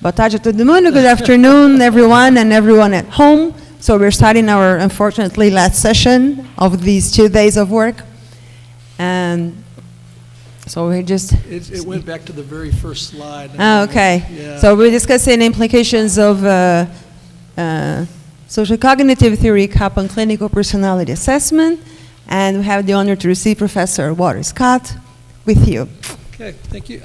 Boa tarde a todo mundo. Good afternoon, everyone, and everyone at home. So we're starting our, unfortunately, last session of these 2 days of work. And so we just... It went back to the very first slide. Oh, okay. Yeah. So we're discussing implications of sociocognitive theory upon clinical personality assessment. And we have the honor to receive Professor Walter Scott with you. Okay, thank you.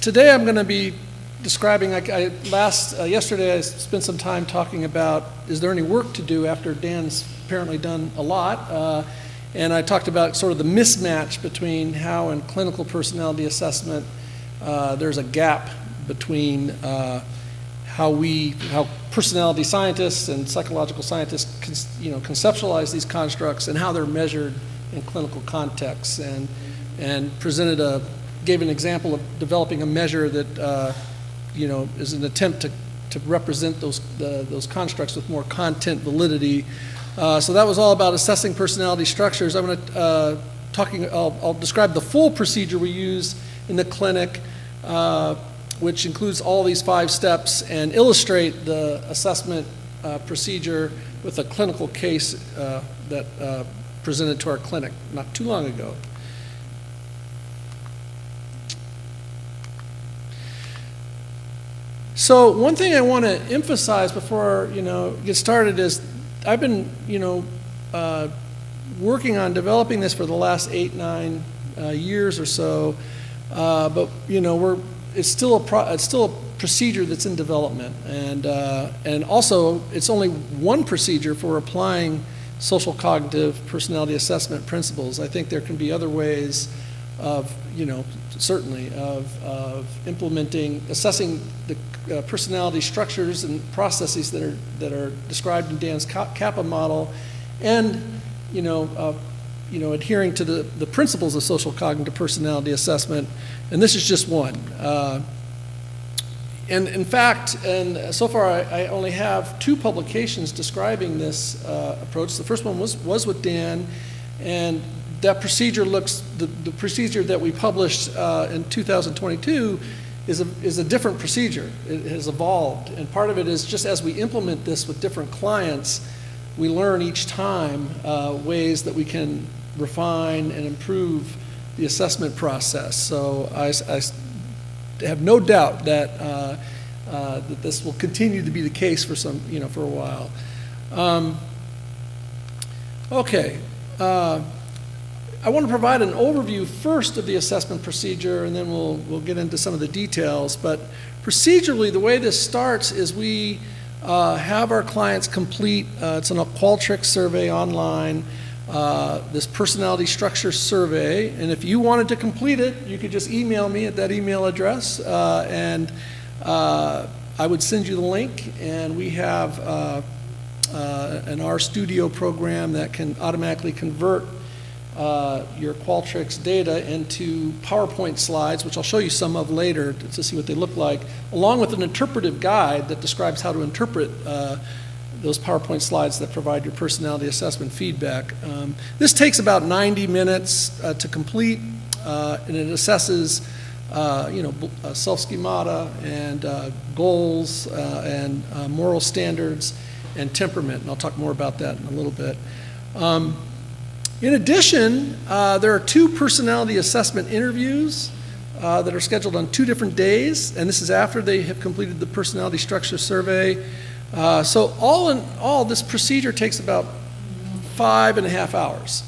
Today I'm going to be describing, yesterday I spent some time talking about, is there any work to do after Dan's apparently done a lot? And I talked about sort of the mismatch between how in clinical personality assessment there's a gap between how personality scientists and psychological scientists conceptualize these constructs and how they're measured in clinical contexts, and gave an example of developing a measure that is an attempt to represent those constructs with more content validity. So that was all about assessing personality structures. I'm going to I'll describe the full procedure we use in the clinic, which includes all these 5 steps, and illustrate the assessment procedure with a clinical case that presented to our clinic not too long ago. So one thing I want to emphasize before get started is I've been working on developing this for the last 8-9 years or so, but it's still a procedure that's in development, and also it's only one procedure for applying social cognitive personality assessment principles. I think there can be other ways of certainly of assessing the personality structures and processes that are described in Dan's Kappa model, and adhering to the principles of social cognitive personality assessment. And this is just one. And in fact, and so far I only have 2 publications describing this approach. The first one was with Dan, and that procedure the procedure that we published in 2022 is a different procedure. It has evolved, and part of it is just as we implement this with different clients, we learn each time ways that we can refine and improve the assessment process. So I have no doubt that that this will continue to be the case for for a while. Okay. I want to provide an overview first of the assessment procedure, and then we'll get into some of the details. But procedurally, the way this starts is we have our clients complete, it's a Qualtrics survey online, this personality structure survey, and if you wanted to complete it, you could just email me at that email address, and I would send you the link, and we have an RStudio program that can automatically convert your Qualtrics data into PowerPoint slides, which I'll show you some of later to see what they look like, along with an interpretive guide that describes how to interpret those PowerPoint slides that provide your personality assessment feedback. This takes about 90 minutes to complete, and it assesses self-schemata and goals and moral standards and temperament, and I'll talk more about that in a little bit. In addition, there are 2 personality assessment interviews that are scheduled on 2 different days, and this is after they have completed the personality structure survey. So all in all, this procedure takes about 5.5 hours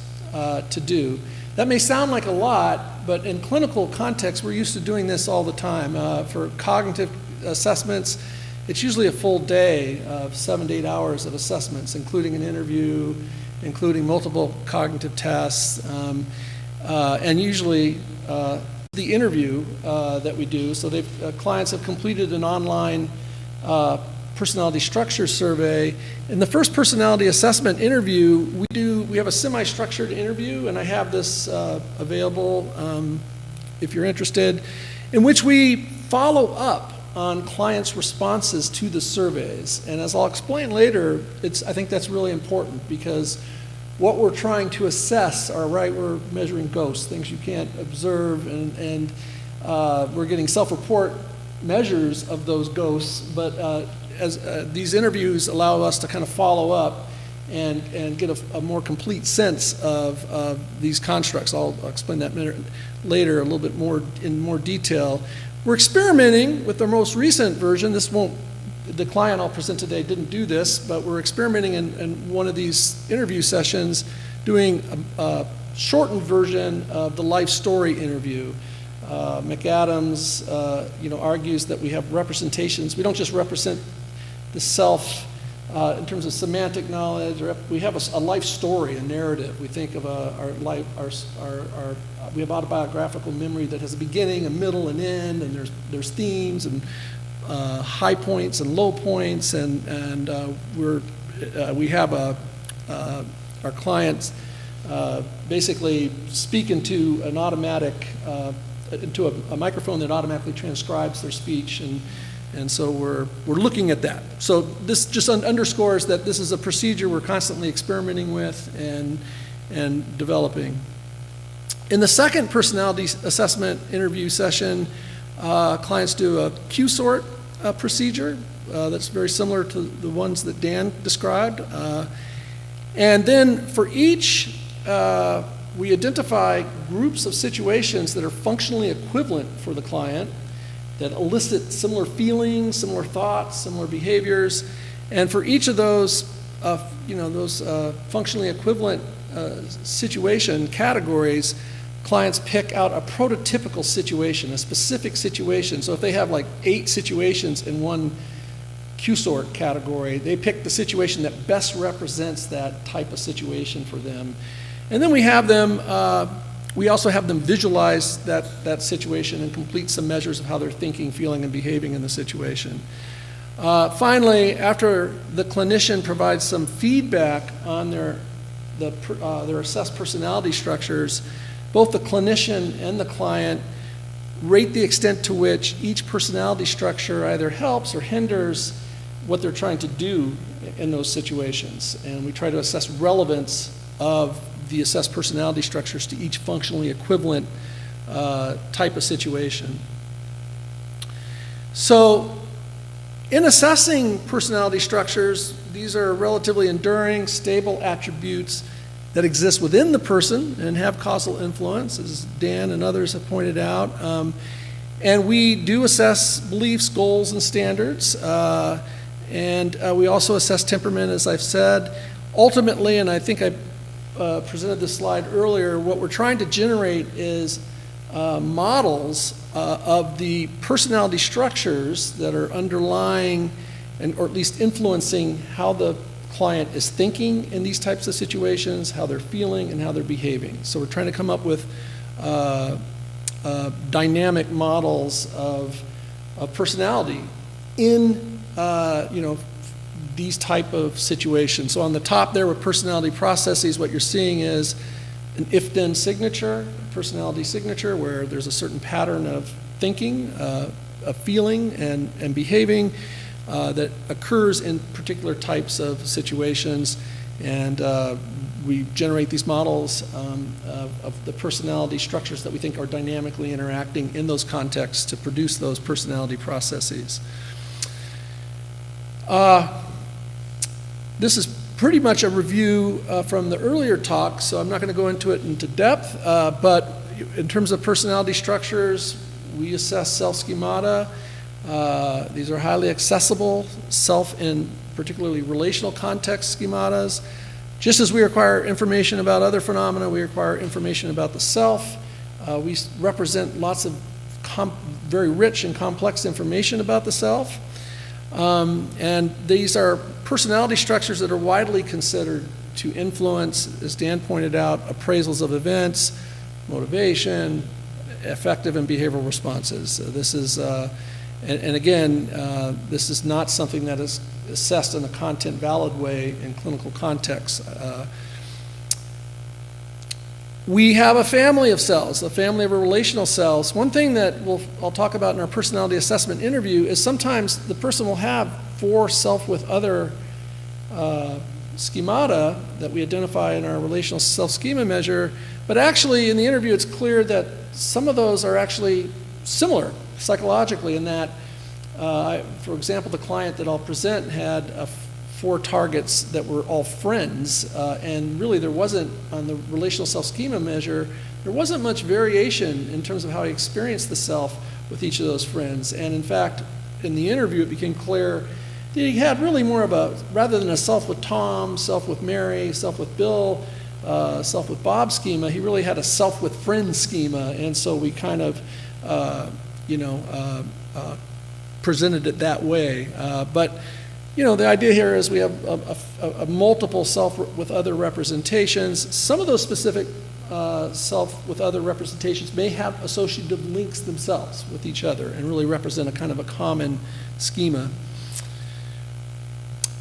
to do. That may sound like a lot, but in clinical context, we're used to doing this all the time. For cognitive assessments, it's usually a full day of 7 to 8 hours of assessments, including an interview, including multiple cognitive tests, and usually the interview that we do. So clients have completed an online personality structure survey. In the first personality assessment interview, we have a semi-structured interview, and I have this available if you're interested, in which we follow up on clients' responses to the surveys. And as I'll explain later, I think that's really important, because what we're trying to assess are, we're measuring ghosts, things you can't observe, and we're getting self-report measures of those ghosts, but as these interviews allow us to kind of follow up and get a more complete sense of these constructs. I'll explain that later a little bit more in more detail. We're experimenting with the most recent version. The client I'll present today didn't do this, but we're experimenting in one of these interview sessions doing a shortened version of the life story interview. McAdams argues that we have representations. We don't just represent the self in terms of semantic knowledge. We have a life story, a narrative. We think of our life, we have autobiographical memory that has a beginning, a middle, and end, and there's themes and high points and low points, and we have our clients basically speak into an automatic into a microphone that automatically transcribes their speech, and so we're looking at that. So this just underscores that this is a procedure we're constantly experimenting with and developing. In the second personality assessment interview session, clients do a Q-sort procedure that's very similar to the ones that Dan described. And then for each, we identify groups of situations that are functionally equivalent for the client, that elicit similar feelings, similar thoughts, similar behaviors. And for each of those, functionally equivalent situation categories, clients pick out a prototypical situation, a specific situation. So if they have like 8 situations in one Q-sort category, they pick the situation that best represents that type of situation for them. And then we also have them visualize that situation and complete some measures of how they're thinking, feeling, and behaving in the situation. Finally, after the clinician provides some feedback on their assessed personality structures, both the clinician and the client rate the extent to which each personality structure either helps or hinders what they're trying to do in those situations. And we try to assess relevance of the assessed personality structures to each functionally equivalent type of situation. So in assessing personality structures, these are relatively enduring, stable attributes that exist within the person and have causal influence, as Dan and others have pointed out. And we do assess beliefs, goals, and standards. And we also assess temperament, as I've said. Ultimately, and I think I presented this slide earlier, what we're trying to generate is models of the personality structures that are underlying or at least influencing how the client is thinking in these types of situations, how they're feeling, and how they're behaving. So we're trying to come up with dynamic models of personality in these type of situations. So on the top there with personality processes, what you're seeing is an if-then signature, personality signature, where there's a certain pattern of thinking, of feeling, and behaving that occurs in particular types of situations. And we generate these models of the personality structures that we think are dynamically interacting in those contexts to produce those personality processes. This is pretty much a review from the earlier talk, so I'm not going to go into it into depth, but in terms of personality structures, we assess self-schemata. These are highly accessible self and particularly relational context schematas. Just as we require information about other phenomena, we require information about the self. We represent lots of very rich and complex information about the self. And these are personality structures that are widely considered to influence, as Dan pointed out, appraisals of events, motivation, affective and behavioral responses. This is, and again, this is not something that is assessed in a content valid way in clinical contexts. We have a family of cells, a family of relational cells. One thing that I'll talk about in our personality assessment interview is sometimes the person will have 4 self with other schemata that we identify in our relational self-schema measure, but actually in the interview it's clear that some of those are actually similar psychologically in that For example, the client that I'll present had 4 targets that were all friends, and really there wasn't, on the relational self-schema measure, there wasn't much variation in terms of how he experienced the self with each of those friends. And in fact, in the interview, it became clear that he had really more of a, rather than a self with Tom, self with Mary, self with Bill, self with Bob schema, he really had a self with friend schema. And so we kind of, presented it that way. But the idea here is we have a multiple self with other representations. Some of those specific self with other representations may have associative links themselves with each other and really represent a kind of a common schema.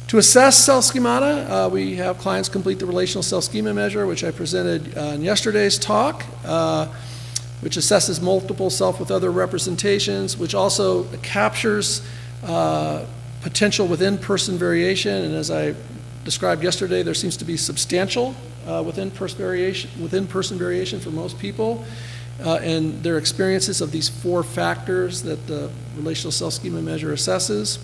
To assess self-schemata, we have clients complete the relational self-schema measure, which I presented in yesterday's talk, which assesses multiple self with other representations, which also captures potential within-person variation. And as I described yesterday, there seems to be substantial within-person variation for most people, and their experiences of these 4 factors that the relational self-schema measure assesses.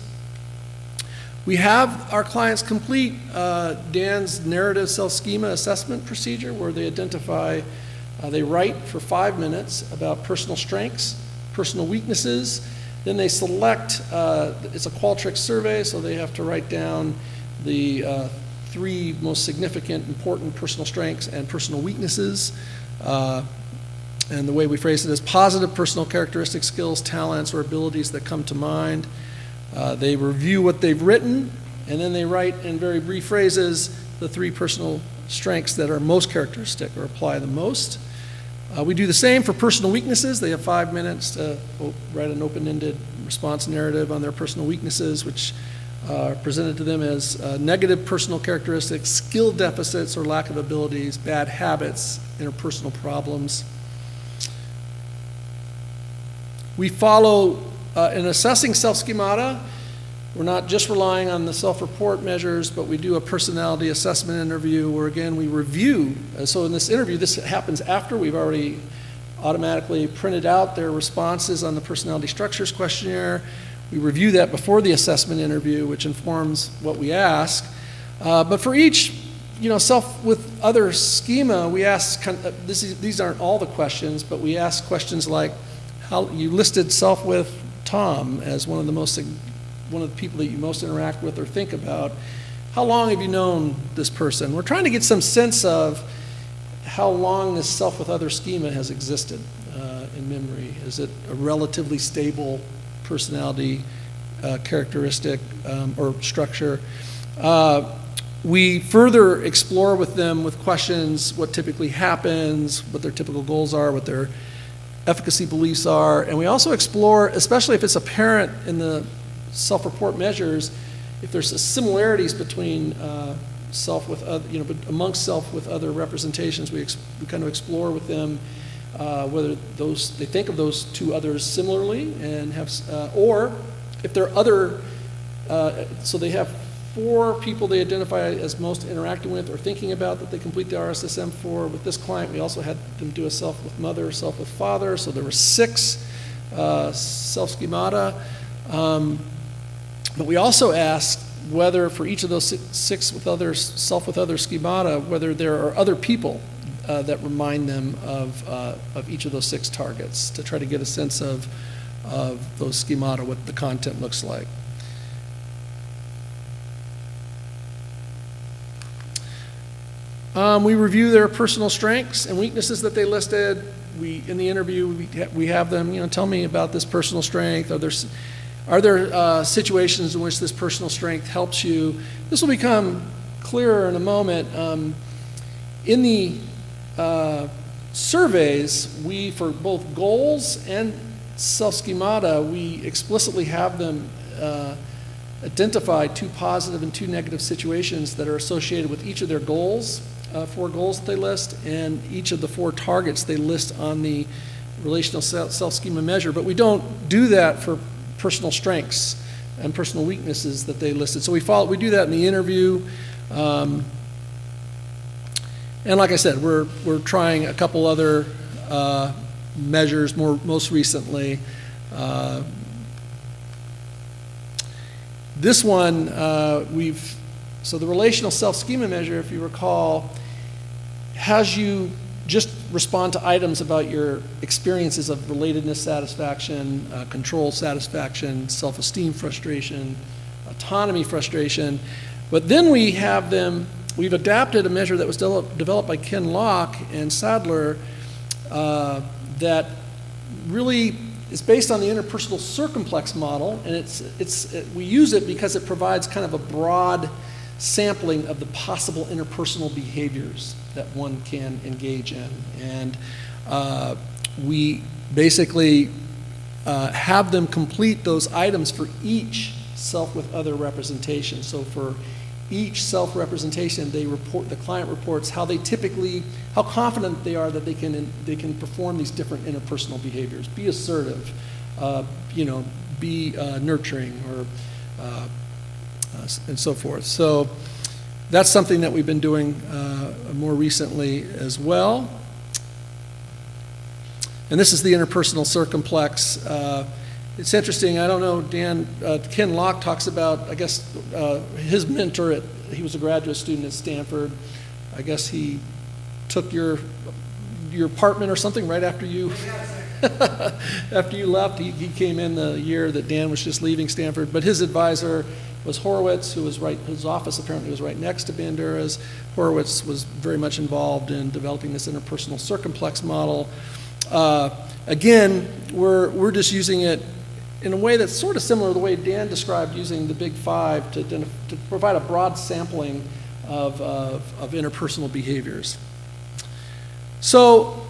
We have our clients complete Dan's narrative self-schema assessment procedure, where they identify, they write for 5 minutes about personal strengths, personal weaknesses. Then they select, it's a Qualtrics survey, so they have to write down the 3 most significant, important personal strengths and personal weaknesses. And the way we phrase it is positive personal characteristics, skills, talents, or abilities that come to mind. They review what they've written, and then they write in very brief phrases the 3 personal strengths that are most characteristic or apply the most. We do the same for personal weaknesses. They have 5 minutes to write an open-ended response narrative on their personal weaknesses, which are presented to them as negative personal characteristics, skill deficits or lack of abilities, bad habits, interpersonal problems. We follow, in assessing self-schemata, we're not just relying on the self-report measures, but we do a personality assessment interview where, again, we review. So in this interview, this happens after we've already automatically printed out their responses on the personality structures questionnaire. We review that before the assessment interview, which informs what we ask. But for each, self with other schema, we ask, these aren't all the questions, but we ask questions like, how you listed self with Tom as one of the people that you most interact with or think about. How long have you known this person? We're trying to get some sense of how long this self with other schema has existed in memory. Is it a relatively stable personality characteristic or structure? We further explore with them with questions what typically happens, what their typical goals are, what their efficacy beliefs are, and we also explore, especially if it's apparent in the self-report measures, if there's similarities between self with other, but amongst self with other representations, we kind of explore with them whether they think of those 2 others similarly and have, or if there are other, so they have 4 people they identify as most interacting with or thinking about that they complete the RSSM for. With this client, we also had them do a self with mother, self with father, so there were 6 self-schemata. But we also asked whether for each of those 6 with other self with other schemata, whether there are other people that remind them of each of those 6 targets, to try to get a sense of those schemata, what the content looks like. We review their personal strengths and weaknesses that they listed. In the interview, we have them, tell me about this personal strength. Are there situations in which this personal strength helps you? This will become clearer in a moment. In the surveys, for both goals and self-schemata, we explicitly have them identify 2 positive and 2 negative situations that are associated with each of their goals, 4 goals that they list, and each of the 4 targets they list on the relational self-schema measure. But we don't do that for personal strengths and personal weaknesses that they listed. So we do that in the interview. And like I said, we're trying a couple other measures most recently. This one, so the relational self-schema measure, if you recall, has you just respond to items about your experiences of relatedness satisfaction, control satisfaction, self-esteem frustration, autonomy frustration. But then we've adapted a measure that was developed by Ken Locke and Sadler that really is based on the interpersonal circumplex model, and we use it because it provides kind of a broad sampling of the possible interpersonal behaviors that one can engage in. And we basically have them complete those items for each self with other representation. So for each self-representation, the client reports how confident they are that they can perform these different interpersonal behaviors. Be assertive, be nurturing, or and so forth. So that's something that we've been doing more recently as well. And this is the interpersonal circumplex. It's interesting, I don't know, Dan, Ken Locke talks about, I guess, his mentor, he was a graduate student at Stanford. I guess he took your apartment or something right after you after you left. He came in the year that Dan was just leaving Stanford. But his advisor was Horowitz, who was his office apparently was right next to Bandura's. Horowitz was very much involved in developing this interpersonal circumplex model. Again, we're just using it in a way that's sort of similar to the way Dan described using the Big Five to provide a broad sampling of interpersonal behaviors. So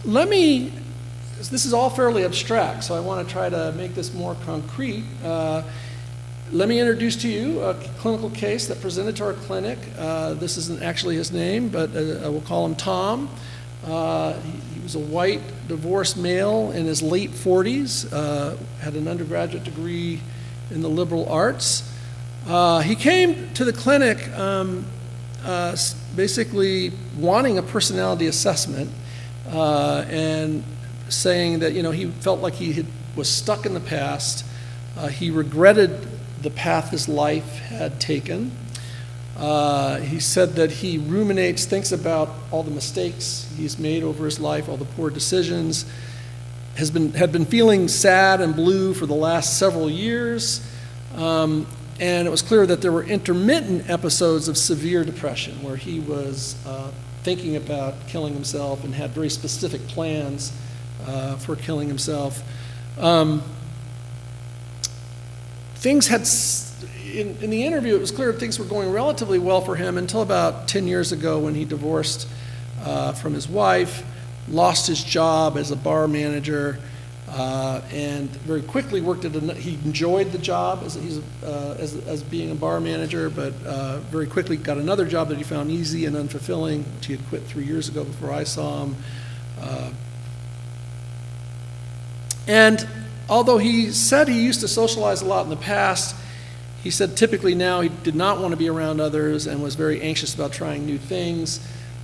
this is all fairly abstract, so I want to try to make this more concrete. Let me introduce to you a clinical case that presented to our clinic. This isn't actually his name, but we'll call him Tom. He was a white, divorced male in his late 40s, had an undergraduate degree in the liberal arts. He came to the clinic basically wanting a personality assessment and saying that he felt like he was stuck in the past. He regretted the path his life had taken. He said that he ruminates, thinks about all the mistakes he's made over his life, all the poor decisions, had been feeling sad and blue for the last several years, and it was clear that there were intermittent episodes of severe depression where he was thinking about killing himself and had very specific plans for killing himself. Things had, in the interview, it was clear things were going relatively well for him until about 10 years ago when he divorced from his wife, lost his job as a bar manager, and very quickly he enjoyed the job as being a bar manager, but very quickly got another job that he found easy and unfulfilling, which he had quit 3 years ago before I saw him. And although he said he used to socialize a lot in the past, he said typically now he did not want to be around others and was very anxious about trying new things.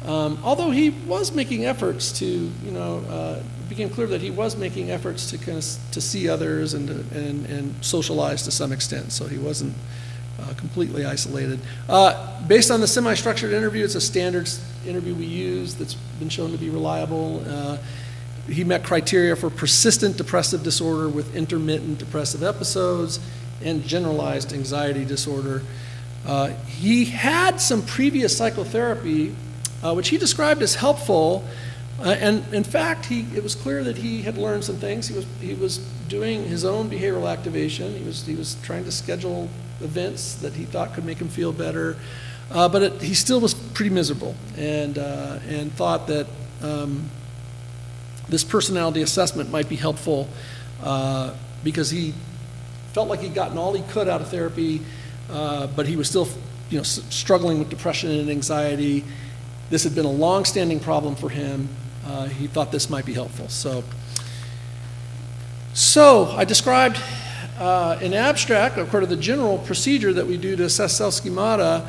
Although he was making efforts to, it became clear that he was making efforts to kind of to see others and socialize to some extent. So he wasn't completely isolated. Based on the semi-structured interview, it's a standard interview we use that's been shown to be reliable. He met criteria for persistent depressive disorder with intermittent depressive episodes and generalized anxiety disorder. He had some previous psychotherapy, which he described as helpful, and in fact, it was clear that he had learned some things. He was doing his own behavioral activation. He was trying to schedule events that he thought could make him feel better, but he still was pretty miserable, and thought that this personality assessment might be helpful because he felt like he'd gotten all he could out of therapy, but he was still, struggling with depression and anxiety. This had been a long-standing problem for him. He thought this might be helpful. So I described in abstract, according to the general procedure that we do to assess self-schemata,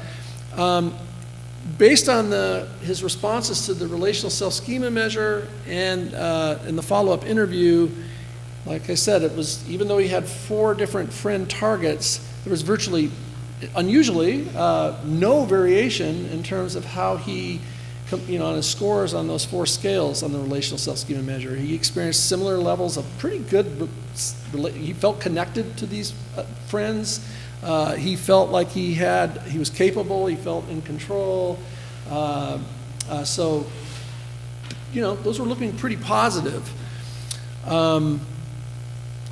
based on his responses to the relational self-schema measure and in the follow-up interview. Like I said, it was, even though he had 4 different friend targets, there was virtually, unusually, no variation in terms of how he, on his scores on those 4 scales on the relational self-schema measure. He experienced similar levels of pretty good, he felt connected to these friends. He felt like he was capable, he felt in control. So, those were looking pretty positive. Low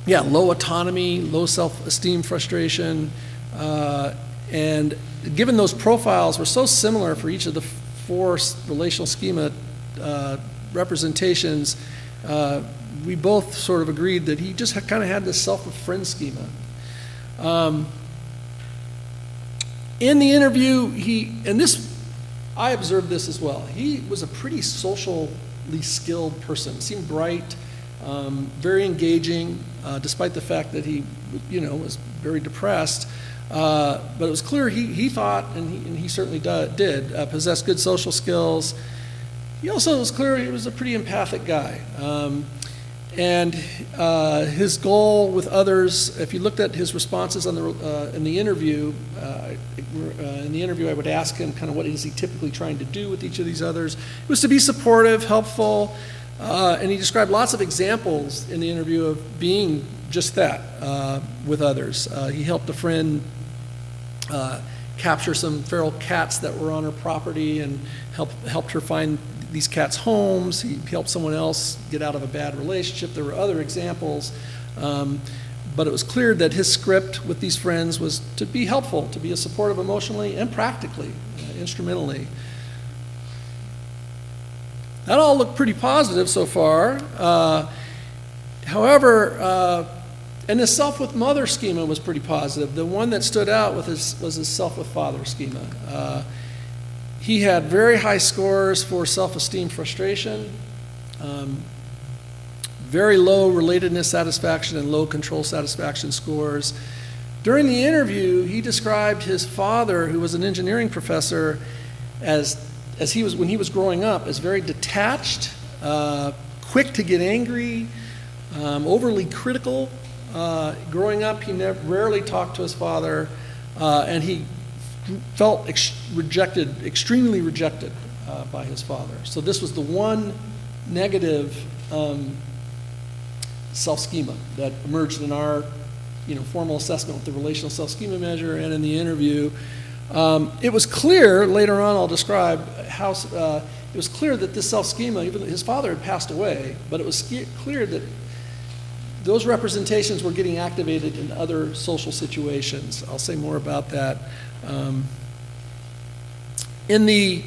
autonomy, low self-esteem, frustration, and given those profiles were so similar for each of the 4 relational schema representations, we both sort of agreed that he just kind of had this self-friend schema. In the interview, I observed this as well. He was a pretty socially skilled person. Seemed bright, very engaging, despite the fact that he, was very depressed. But it was clear he thought, and he certainly did, possess good social skills. It was clear he was a pretty empathic guy. And his goal with others, if you looked at his responses in the interview, I would ask him kind of what is he typically trying to do with each of these others. It was to be supportive, helpful, and he described lots of examples in the interview of being just that with others. He helped a friend capture some feral cats that were on her property and helped her find these cats' homes. He helped someone else get out of a bad relationship. There were other examples, but it was clear that his script with these friends was to be helpful, to be supportive emotionally and practically, instrumentally. That all looked pretty positive so far. However, and his self with mother schema was pretty positive. The one that stood out was his self with father schema. He had very high scores for self-esteem frustration, very low relatedness satisfaction and low control satisfaction scores. During the interview, he described his father, who was an engineering professor, as when he was growing up, as very detached, quick to get angry, overly critical. Growing up, he rarely talked to his father, and he felt extremely rejected by his father. So this was the one negative self-schema that emerged in our formal assessment with the relational self-schema measure and in the interview. It was clear, later on I'll describe how, it was clear that this self-schema, even his father had passed away, but it was clear that those representations were getting activated in other social situations. I'll say more about that. In the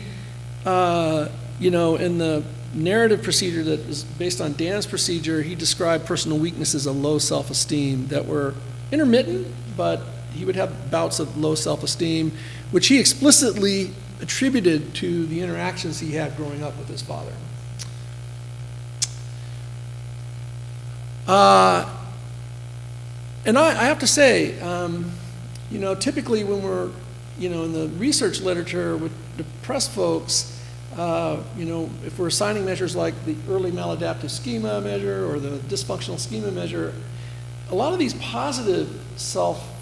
narrative procedure that is based on Dan's procedure, he described personal weaknesses of low self-esteem that were intermittent, but he would have bouts of low self-esteem, which he explicitly attributed to the interactions he had growing up with his father. And I have to say, typically when we're, in the research literature with depressed folks, if we're assigning measures like the early maladaptive schema measure or the dysfunctional schema measure, a lot of these positive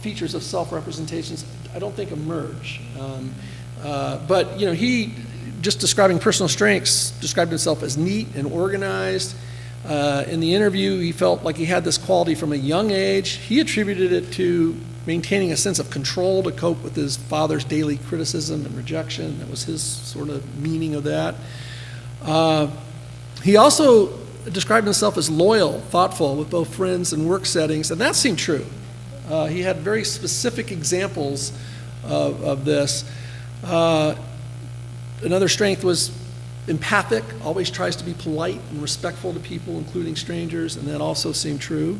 features of self-representations I don't think emerge. But he, just describing personal strengths, described himself as neat and organized. In the interview, he felt like he had this quality from a young age. He attributed it to maintaining a sense of control to cope with his father's daily criticism and rejection. That was his sort of meaning of that. He also described himself as loyal, thoughtful with both friends and work settings, and that seemed true. He had very specific examples of this. Another strength was empathic, always tries to be polite and respectful to people, including strangers, and that also seemed true.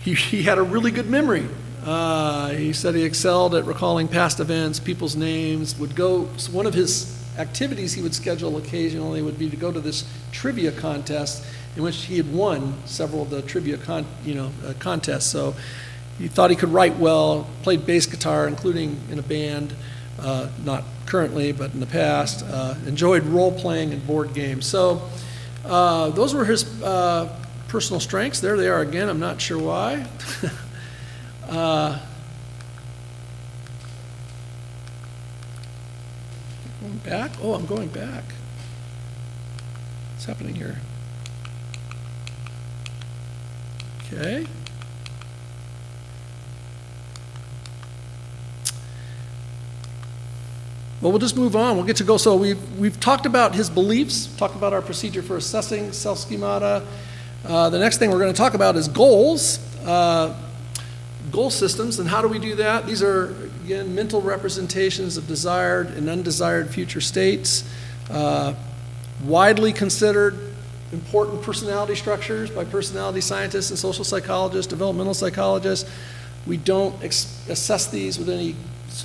He had a really good memory. He said he excelled at recalling past events, people's names, one of his activities he would schedule occasionally would be to go to this trivia contest in which he had won several of the trivia contests. So he thought he could write well, played bass guitar, including in a band, not currently, but in the past, enjoyed role-playing and board games. So those were his personal strengths. There they are again. I'm not sure why. Going back? Oh, I'm going back. What's happening here? Okay. Well, we'll just move on. We'll get to go. So we've talked about his beliefs, talked about our procedure for assessing self-schemata. The next thing we're going to talk about is goals, goal systems, and how do we do that? These are, again, mental representations of desired and undesired future states, widely considered important personality structures by personality scientists and social psychologists, developmental psychologists. We don't assess these with any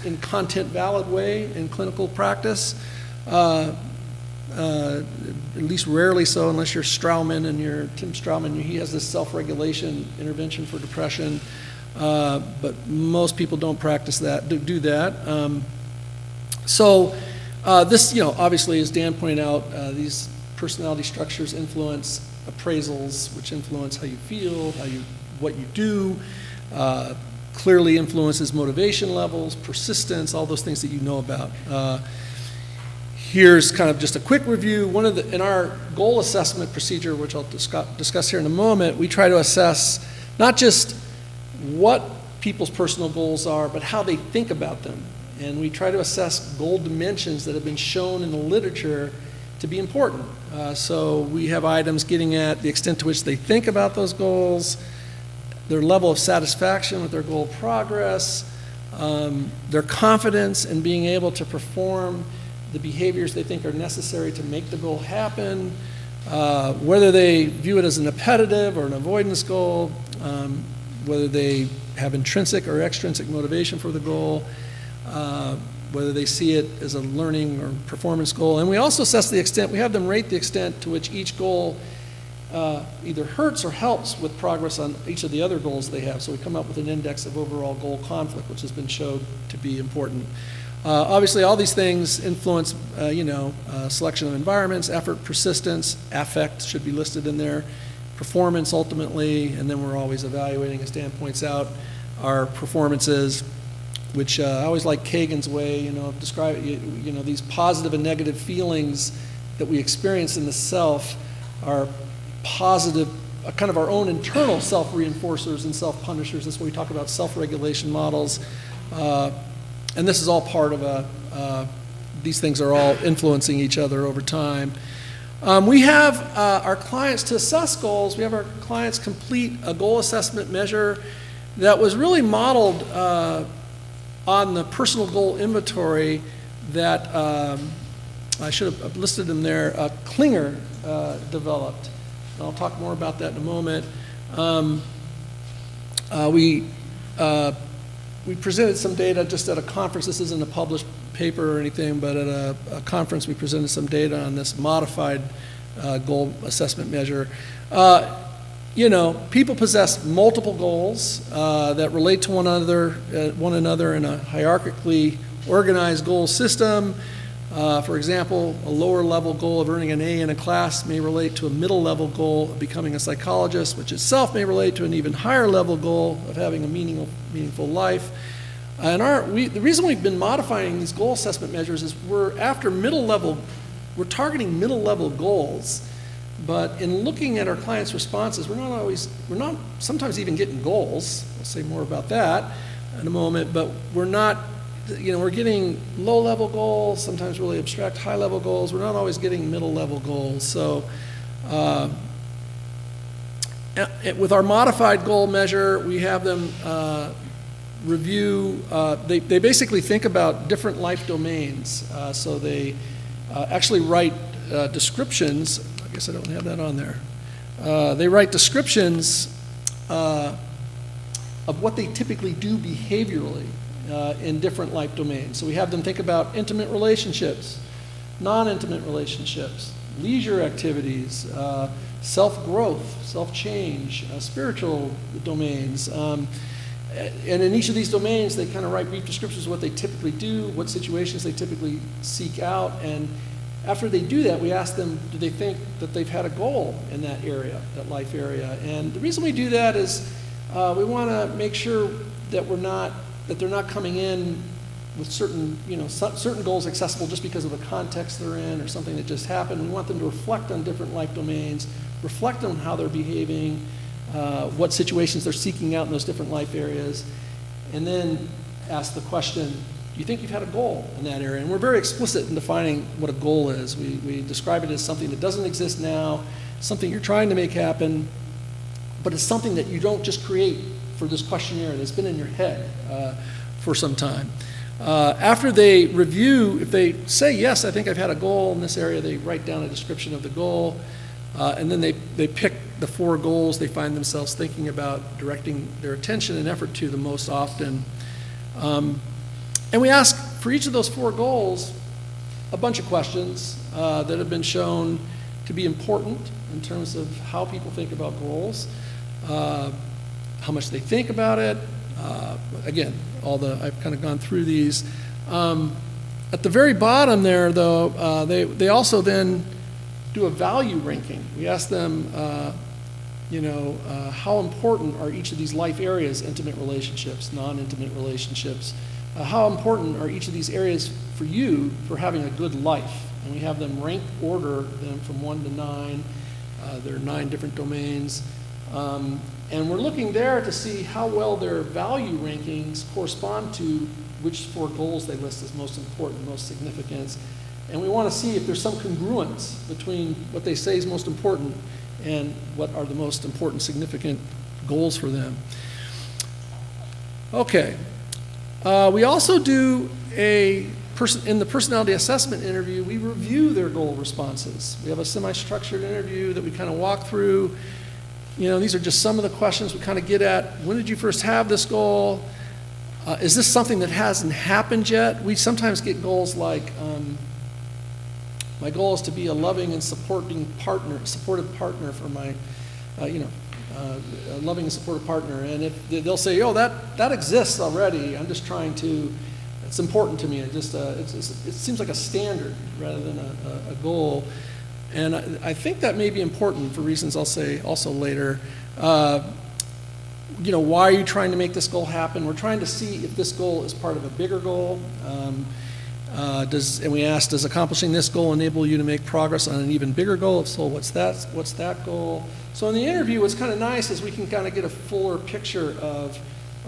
in content valid way in clinical practice, at least rarely so unless you're Strauman and you're Tim Strauman. He has this self-regulation intervention for depression, but most people don't practice that, do that. This, obviously, as Dan pointed out, these personality structures influence appraisals, which influence how you feel, what you do. Clearly influences motivation levels, persistence, all those things that you know about. Here's kind of just a quick review. In our goal assessment procedure, which I'll discuss here in a moment, we try to assess not just what people's personal goals are, but how they think about them. And we try to assess goal dimensions that have been shown in the literature to be important. So we have items getting at the extent to which they think about those goals, their level of satisfaction with their goal progress, their confidence in being able to perform the behaviors they think are necessary to make the goal happen, whether they view it as an appetitive or an avoidance goal, whether they have intrinsic or extrinsic motivation for the goal, whether they see it as a learning or performance goal. And we also assess the extent, we have them rate the extent to which each goal either hurts or helps with progress on each of the other goals they have. So we come up with an index of overall goal conflict, which has been shown to be important. Obviously, all these things influence, selection of environments, effort, persistence, affect should be listed in there, performance ultimately, and then we're always evaluating, as Dan points out, our performances, which I always like Kagan's way, of describe, these positive and negative feelings that we experience in the self are positive, kind of our own internal self-reinforcers and self-punishers. That's what we talk about self-regulation models. And this is all part of these things are all influencing each other over time. We have our clients to assess goals. We have our clients complete a goal assessment measure that was really modeled on the personal goal inventory that I should have listed them there, Klinger developed. And I'll talk more about that in a moment. We presented some data just at a conference. This isn't a published paper or anything, but at a conference we presented some data on this modified goal assessment measure. People possess multiple goals that relate to one another in a hierarchically organized goal system. For example, a lower level goal of earning an A in a class may relate to a middle level goal of becoming a psychologist, which itself may relate to an even higher level goal of having a meaningful life. And the reason we've been modifying these goal assessment measures is we're targeting middle level goals, but in looking at our clients' responses, we're not sometimes even getting goals. I'll say more about that in a moment, but we're not, we're getting low-level goals, sometimes really abstract high-level goals. We're not always getting middle-level goals. So with our modified goal measure, we have them review, they basically think about different life domains. So they actually write descriptions. I guess I don't have that on there. They write descriptions of what they typically do behaviorally in different life domains. So we have them think about intimate relationships, non-intimate relationships, leisure activities, self-growth, self-change, spiritual domains. And in each of these domains, they kind of write brief descriptions of what they typically do, what situations they typically seek out, and After they do that, we ask them, do they think that they've had a goal in that area, that life area? And the reason we do that is we want to make sure that they're not coming in with certain goals accessible just because of the context they're in or something that just happened. We want them to reflect on different life domains, reflect on how they're behaving, what situations they're seeking out in those different life areas, and then ask the question, do you think you've had a goal in that area? And we're very explicit in defining what a goal is. We describe it as something that doesn't exist now, something you're trying to make happen, but it's something that you don't just create for this questionnaire that's been in your head for some time. After they review, if they say, yes, I think I've had a goal in this area, they write down a description of the goal, and then they pick the 4 goals they find themselves thinking about directing their attention and effort to the most often. And we ask for each of those 4 goals a bunch of questions that have been shown to be important in terms of how people think about goals, how much they think about it. Again, I've kind of gone through these. At the very bottom there, though, they also then do a value ranking. We ask them, how important are each of these life areas, intimate relationships, non-intimate relationships, how important are each of these areas for you for having a good life? And we have them rank order them from 1 to 9. There are 9 different domains. And we're looking there to see how well their value rankings correspond to which 4 goals they list as most important, most significant. And we want to see if there's some congruence between what they say is most important and what are the most important, significant goals for them. Okay. We also do in the personality assessment interview, we review their goal responses. We have a semi-structured interview that we kind of walk through. These are just some of the questions we kind of get at. When did you first have this goal? Is this something that hasn't happened yet? We sometimes get goals like, my goal is to be a loving and supportive partner for my, a loving and supportive partner. And if they'll say, that exists already. I'm just trying to. It's important to me. It seems like a standard rather than a goal. And I think that may be important for reasons I'll say also later. Why are you trying to make this goal happen? We're trying to see if this goal is part of a bigger goal. And we ask, does accomplishing this goal enable you to make progress on an even bigger goal? If so, what's that goal? So in the interview, what's kind of nice is we can kind of get a fuller picture of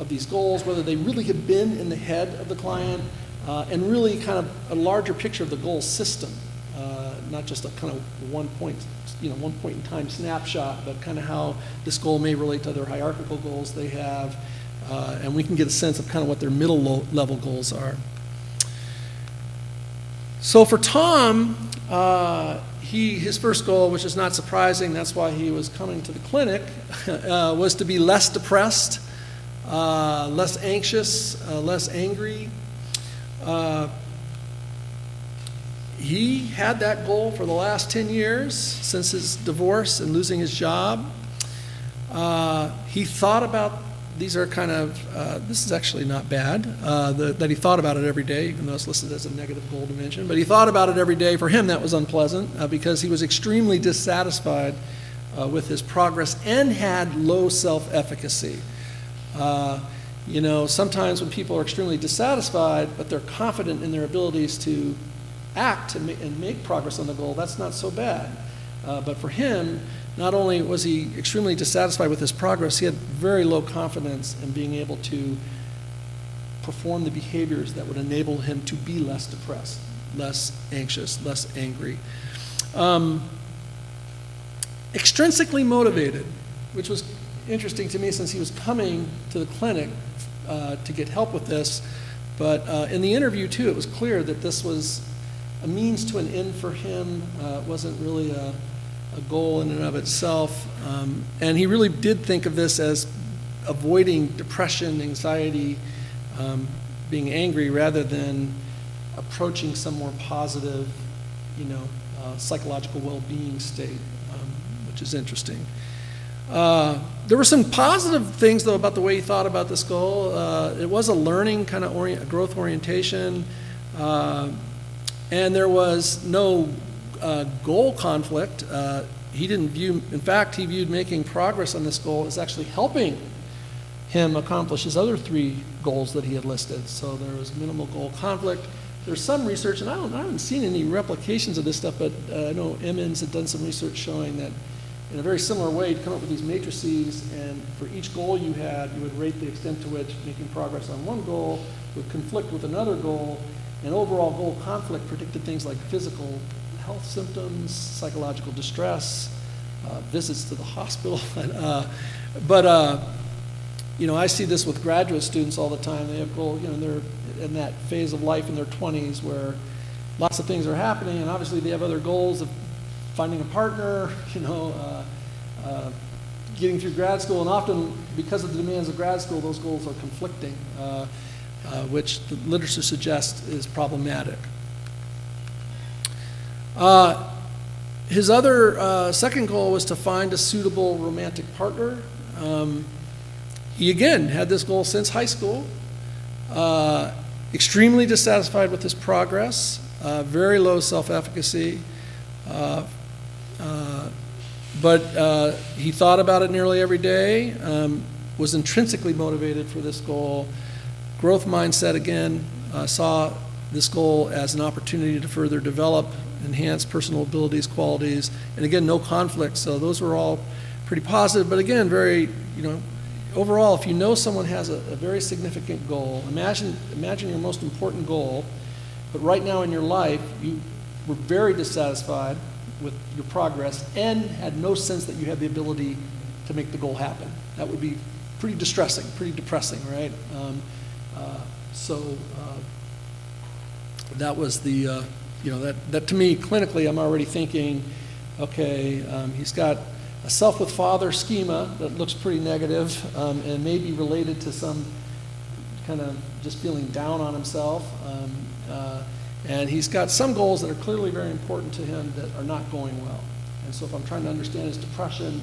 these goals, whether they really have been in the head of the client, and really kind of a larger picture of the goal system, not just a kind of one point in time snapshot, but kind of how this goal may relate to other hierarchical goals they have, and we can get a sense of kind of what their middle level goals are. So for Tom, his first goal, which is not surprising, that's why he was coming to the clinic, was to be less depressed, less anxious, less angry. He had that goal for the last 10 years since his divorce and losing his job. He thought about, these are kind of, this is actually not bad, that he thought about it every day, even though it's listed as a negative goal dimension. But he thought about it every day. For him, that was unpleasant because he was extremely dissatisfied with his progress and had low self-efficacy. Sometimes when people are extremely dissatisfied, but they're confident in their abilities to act and make progress on the goal, that's not so bad. But for him, not only was he extremely dissatisfied with his progress, he had very low confidence in being able to perform the behaviors that would enable him to be less depressed, less anxious, less angry. Extrinsically motivated, which was interesting to me since he was coming to the clinic to get help with this. But in the interview, too, it was clear that this was a means to an end for him. It wasn't really a goal in and of itself. And he really did think of this as avoiding depression, anxiety, being angry, rather than approaching some more positive, psychological well-being state, which is interesting. There were some positive things, though, about the way he thought about this goal. It was a learning kind of growth orientation, and there was no goal conflict. He didn't view, in fact, he viewed making progress on this goal as actually helping him accomplish his other 3 goals that he had listed. So there was minimal goal conflict. There's some research, and I haven't seen any replications of this stuff, but I know Emmons had done some research showing that in a very similar way, you'd come up with these matrices, and for each goal you had, you would rate the extent to which making progress on one goal would conflict with another goal, and overall goal conflict predicted things like physical health symptoms, psychological distress, visits to the hospital. You know, I see this with graduate students all the time. They have goals, you know, they're in that phase of life in their 20s where lots of things are happening, and obviously they have other goals of finding a partner, you know, getting through grad school, and often because of the demands of grad school, those goals are conflicting, which the literature suggests is problematic. His other second goal was to find a suitable romantic partner. He again had this goal since high school, extremely dissatisfied with his progress, very low self-efficacy, but he thought about it nearly every day, was intrinsically motivated for this goal. Growth mindset, again, saw this goal as an opportunity to further develop, enhance personal abilities, qualities, and again, no conflict. So those were all pretty positive, but again, very, you know, overall, if you know someone has a very significant goal, imagine your most important goal, but right now in your life, you were very dissatisfied with your progress and had no sense that you had the ability to make the goal happen. That would be pretty distressing, pretty depressing, right? That was the, you know, that to me, clinically, I'm already thinking, okay, he's got a self with father schema that looks pretty negative, and may be related to some kind of just feeling down on himself. And he's got some goals that are clearly very important to him that are not going well. And so if I'm trying to understand his depression,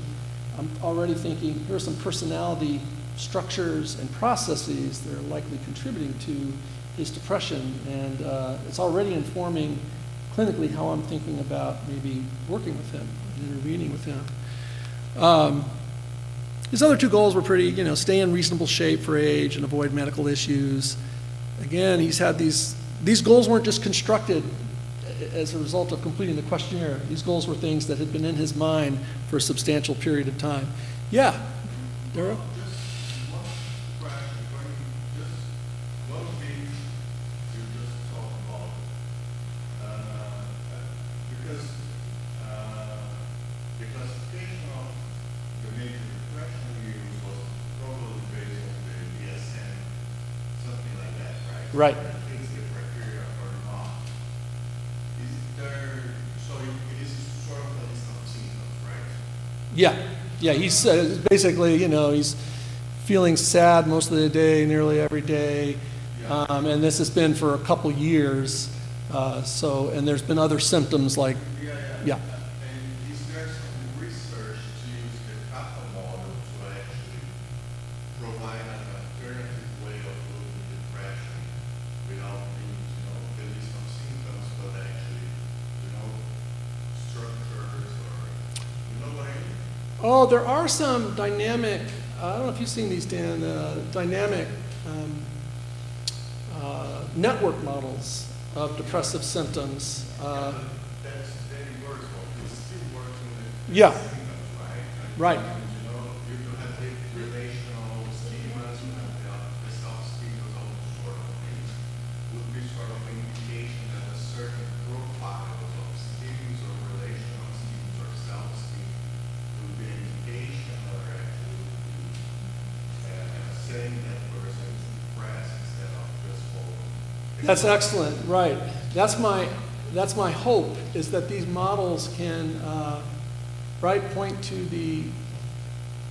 I'm already thinking, here are some personality structures and processes that are likely contributing to his depression. And it's already informing clinically how I'm thinking about maybe working with him, intervening with him. His other 2 goals were pretty, you know, stay in reasonable shape for age and avoid medical issues. Again, he's had these goals weren't just constructed as a result of completing the questionnaire. These goals were things that had been in his mind for a substantial period of time. Yeah, Dara? Right. Yeah, he's basically, you know, he's feeling sad most of the day, nearly every day, and this has been for a couple years, and there's been other symptoms like, yeah. And is there some research to use the kappa model to actually provide an alternative way of looking at depression without being, you know, there is some symptoms, but actually, you know, structures or, you know what I mean? Oh, there are some dynamic, I don't know if you've seen these, Dan, dynamic network models of depressive symptoms. That's very workable. It's still working with Yeah. symptoms, Right. You know, you have the relational schemas, you have the self-schemas, all those sort of things. Would be sort of an indication that a certain profile of schemes or relational schemes or self-schemes would be an indication or actually saying that person is depressed instead of just following. That's excellent, right. That's my hope, is that these models can, point to the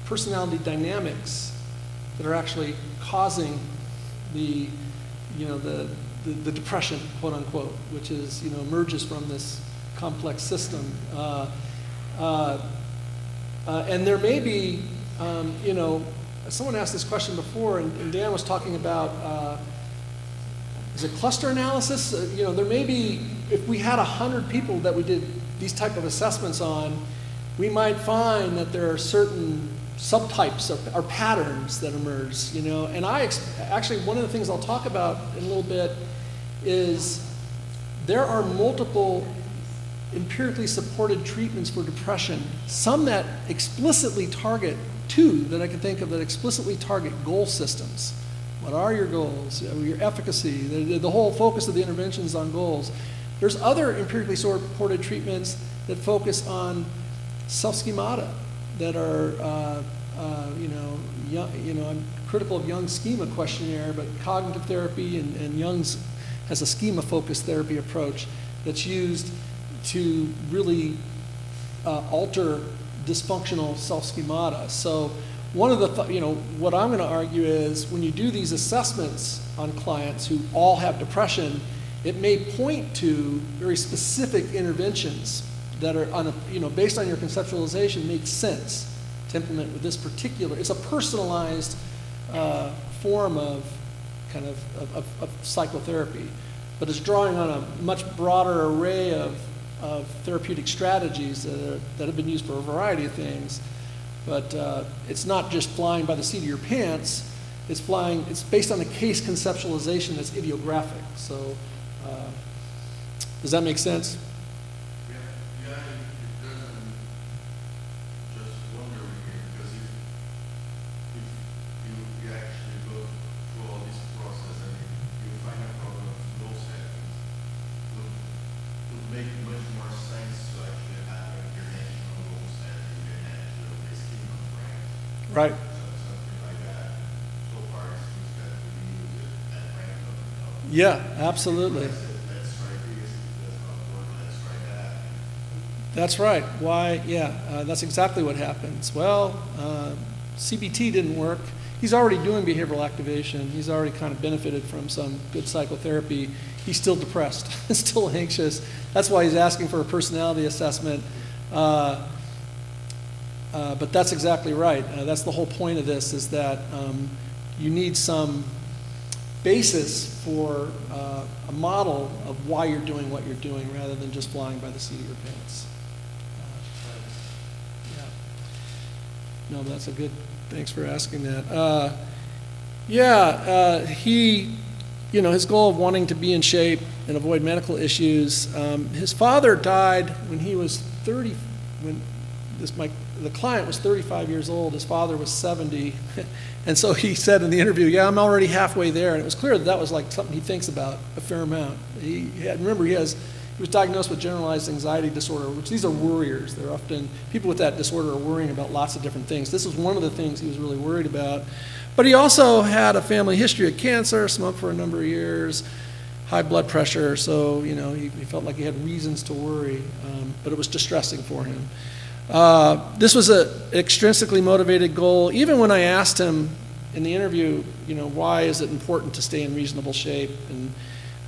personality dynamics that are actually causing the, you know, the depression, quote unquote, which is, you know, emerges from this complex system. And there may be, you know, someone asked this question before, and Dan was talking about, is it cluster analysis? You know, there may be, if we had 100 people that we did these type of assessments on, we might find that there are certain subtypes or patterns that emerge, you know. And actually, one of the things I'll talk about in a little bit is there are multiple empirically supported treatments for depression, some that explicitly target, two that I can think of that explicitly target goal systems. What are your goals? Your efficacy, the whole focus of the intervention is on goals. There's other empirically supported treatments that focus on self-schemata that are, I'm critical of Jung's schema questionnaire, but cognitive therapy and Jung's has a schema-focused therapy approach that's used to really alter dysfunctional self-schemata. So one of the, what I'm going to argue is when you do these assessments on clients who all have depression, it may point to very specific interventions that are, based on your conceptualization, make sense to implement with this particular. It's a personalized form of kind of psychotherapy, but it's drawing on a much broader array of therapeutic strategies that have been used for a variety of things. But it's not just flying by the seat of your pants. It's based on a case conceptualization that's idiographic. So does that make sense? Yeah, it doesn't just wonder here, because if you actually go through all this process and you find a problem of goal settings, it would make much more sense to actually have an international goal setting than actually schema, right? Right. Something like that. So far, it seems that we use it at random. Yeah, absolutely. Let's try this, it does not work, let's try that. That's right. Why? Yeah, that's exactly what happens. Well, CBT didn't work. He's already doing behavioral activation. He's already kind of benefited from some good psychotherapy. He's still depressed, still anxious. That's why he's asking for a personality assessment. But that's exactly right. That's the whole point of this, is that you need some basis for a model of why you're doing what you're doing rather than just flying by the seat of your pants. Yeah. No, that's a good, thanks for asking that. He, his goal of wanting to be in shape and avoid medical issues, his father died when he was 30, the client was 35 years old, his father was 70, and so he said in the interview, yeah, I'm already halfway there, and it was clear that was like something he thinks about a fair amount. Remember, he was diagnosed with generalized anxiety disorder, which these are worriers. They're often, people with that disorder are worrying about lots of different things. This was one of the things he was really worried about. But he also had a family history of cancer, smoked for a number of years, high blood pressure, so he felt like he had reasons to worry, but it was distressing for him. This was an extrinsically motivated goal. Even when I asked him in the interview, why is it important to stay in reasonable shape?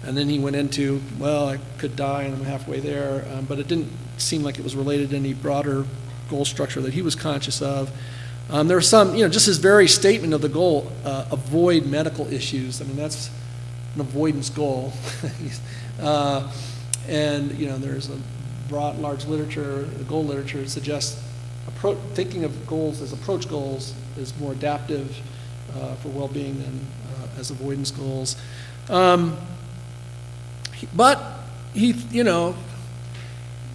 And then he went into, well, I could die and I'm halfway there, but it didn't seem like it was related to any broader goal structure that he was conscious of. There were some, just his very statement of the goal, avoid medical issues. I mean, that's an avoidance goal. And, there's a broad, large literature, the goal literature suggests thinking of goals as approach goals is more adaptive for well-being than as avoidance goals. But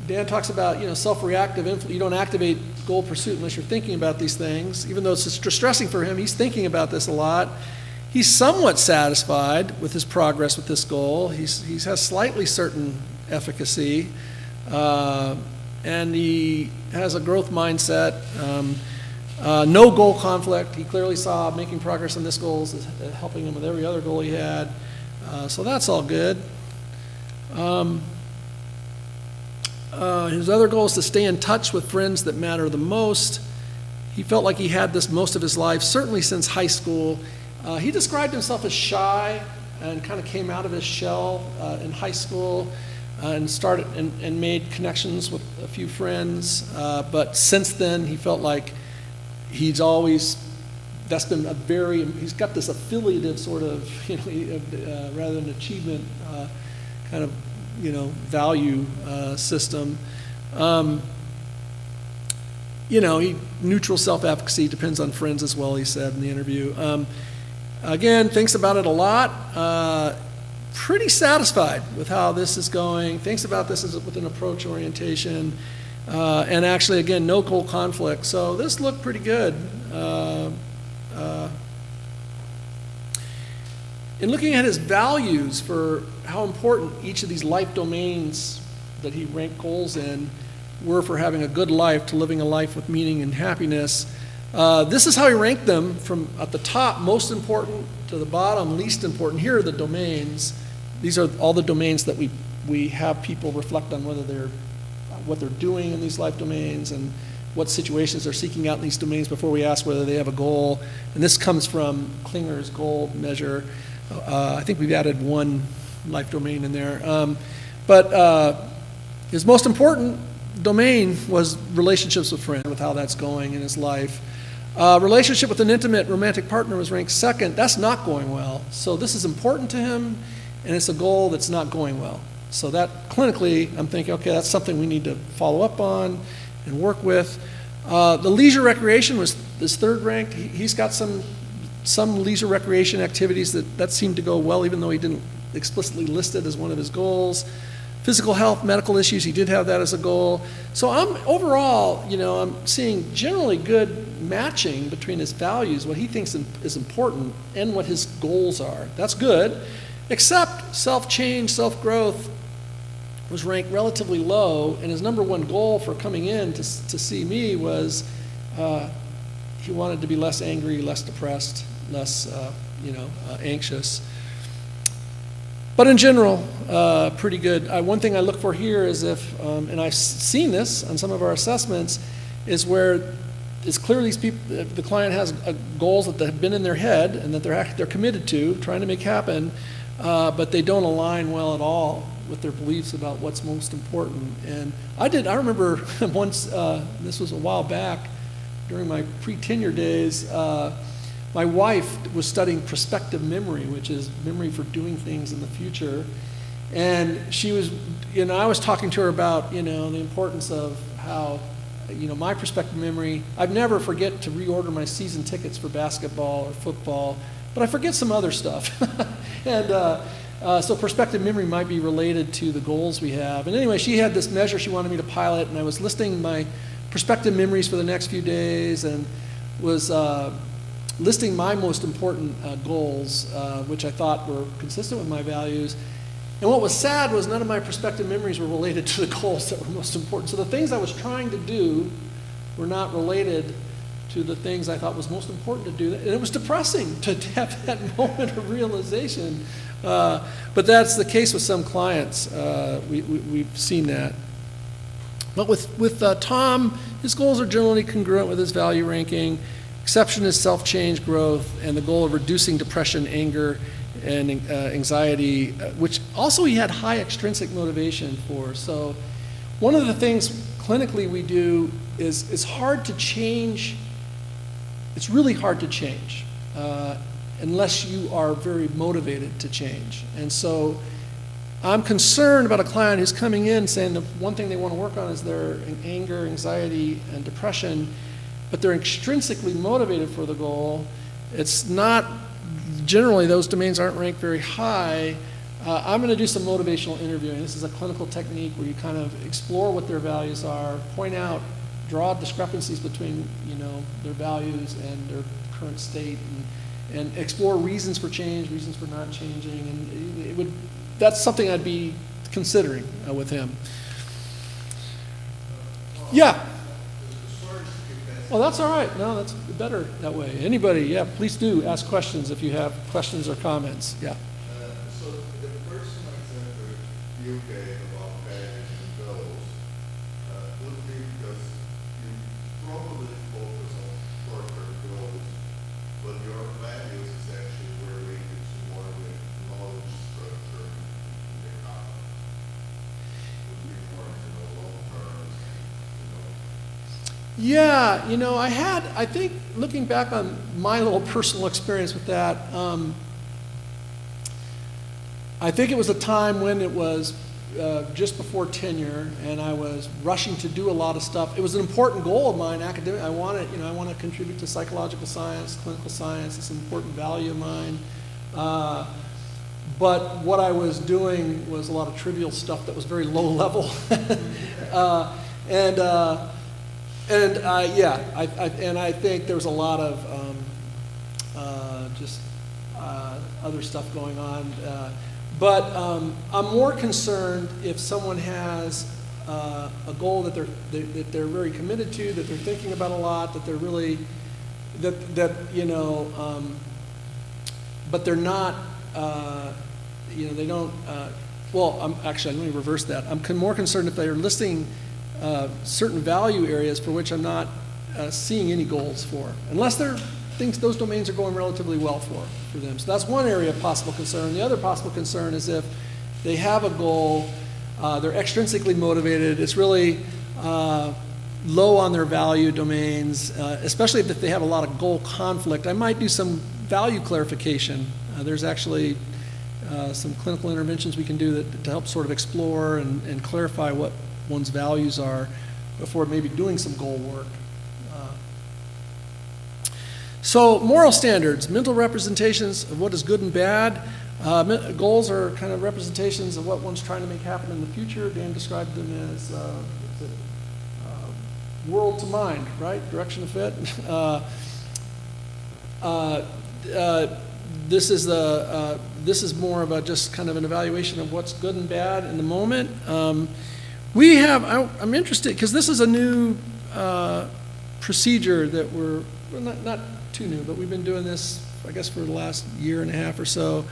Dan talks about, self-reactive, you don't activate goal pursuit unless you're thinking about these things. Even though it's distressing for him, he's thinking about this a lot. He's somewhat satisfied with his progress with this goal. He has slightly certain efficacy. And he has a growth mindset, no goal conflict. He clearly saw making progress on this goal as helping him with every other goal he had. So that's all good. His other goal is to stay in touch with friends that matter the most. He felt like he had this most of his life, certainly since high school. He described himself as shy and kind of came out of his shell in high school. And started and made connections with a few friends, but since then he felt like he's got this affiliative sort of, rather than achievement kind of, value system. Neutral self-efficacy, depends on friends as well, he said in the interview. Again, thinks about it a lot. Pretty satisfied with how this is going. Thinks about this as with an approach orientation. And actually, again, no goal conflict. So this looked pretty good. In looking at his values for how important each of these life domains that he ranked goals in were for having a good life, to living a life with meaning and happiness, this is how he ranked them from at the top, most important, to the bottom, least important. Here are the domains. These are all the domains that we have people reflect on what they're doing in these life domains and what situations they're seeking out in these domains before we ask whether they have a goal. And this comes from Klinger's goal measure. I think we've added one life domain in there. But his most important domain was relationships with friends, with how that's going in his life. Relationship with an intimate romantic partner was ranked second. That's not going well. So this is important to him, and it's a goal that's not going well. So that clinically, I'm thinking, okay, that's something we need to follow up on and work with. The leisure recreation was this third ranked. He's got some leisure recreation activities that seemed to go well, even though he didn't explicitly list it as one of his goals. Physical health, medical issues, he did have that as a goal. So I'm seeing generally good matching between his values, what he thinks is important, and what his goals are. That's good, except self-change, self-growth was ranked relatively low, and his number one goal for coming in to see me was he wanted to be less angry, less depressed, less anxious. But in general, pretty good. One thing I look for here is if, and I've seen this on some of our assessments, is where it's clear these people, the client has goals that have been in their head and that they're committed to, trying to make happen, but they don't align well at all with their beliefs about what's most important. And I remember once, this was a while back, during my pre-tenure days, my wife was studying prospective memory, which is memory for doing things in the future. And she was, I was talking to her about, the importance of how, my prospective memory, I'd never forget to reorder my season tickets for basketball or football, but I forget some other stuff. And so prospective memory might be related to the goals we have. And anyway, she had this measure she wanted me to pilot, and I was listing my prospective memories for the next few days and was listing my most important goals, which I thought were consistent with my values. And what was sad was none of my prospective memories were related to the goals that were most important. So the things I was trying to do were not related to the things I thought was most important to do. And it was depressing to have that moment of realization. But that's the case with some clients. We've seen that. But with Tom, his goals are generally congruent with his value ranking. Exception is self-change, growth, and the goal of reducing depression, anger, and anxiety, which also he had high extrinsic motivation for. So one of the things clinically we do is it's hard to change. It's really hard to change unless you are very motivated to change. And so I'm concerned about a client who's coming in saying the one thing they want to work on is their anger, anxiety, and depression, but they're extrinsically motivated for the goal. It's not, generally those domains aren't ranked very high. I'm going to do some motivational interviewing. This is a clinical technique where you kind of explore what their values are, point out, draw discrepancies between their values and their current state, and explore reasons for change, reasons for not changing, and that's something I'd be considering with him. Yeah. Well, that's all right. No, that's better that way. Anybody, yeah, please do ask questions if you have questions or comments. Yeah. So the personal example you gave about values and goals would be because you probably focus on short-term goals, but your values is actually related to more the knowledge structure in the company. Would be more into the long term, Yeah, I think looking back on my little personal experience with that, I think it was a time when it was just before tenure, and I was rushing to do a lot of stuff. It was an important goal of mine, academic. I want to contribute to psychological science, clinical science. It's an important value of mine. But what I was doing was a lot of trivial stuff that was very low level, and I think there was a lot of other stuff going on. But I'm more concerned if someone has a goal that they're very committed to, that they're thinking about a lot, that they're really but they're not. They don't. Let me reverse that. I'm more concerned if they are listing certain value areas for which I'm not seeing any goals for, unless those domains are going relatively well for them. So that's one area of possible concern. The other possible concern is if they have a goal, they're extrinsically motivated, it's really low on their value domains, especially if they have a lot of goal conflict. I might do some value clarification. There's actually some clinical interventions we can do to help sort of explore and clarify what one's values are before maybe doing some goal work. So moral standards, mental representations of what is good and bad. Goals are kind of representations of what one's trying to make happen in the future. Dan described them as world to mind, right? Direction to fit. This is more of a just kind of an evaluation of what's good and bad in the moment. I'm interested because this is a new procedure that we're not too new, but we've been doing this, I guess, for the last year and a half or so,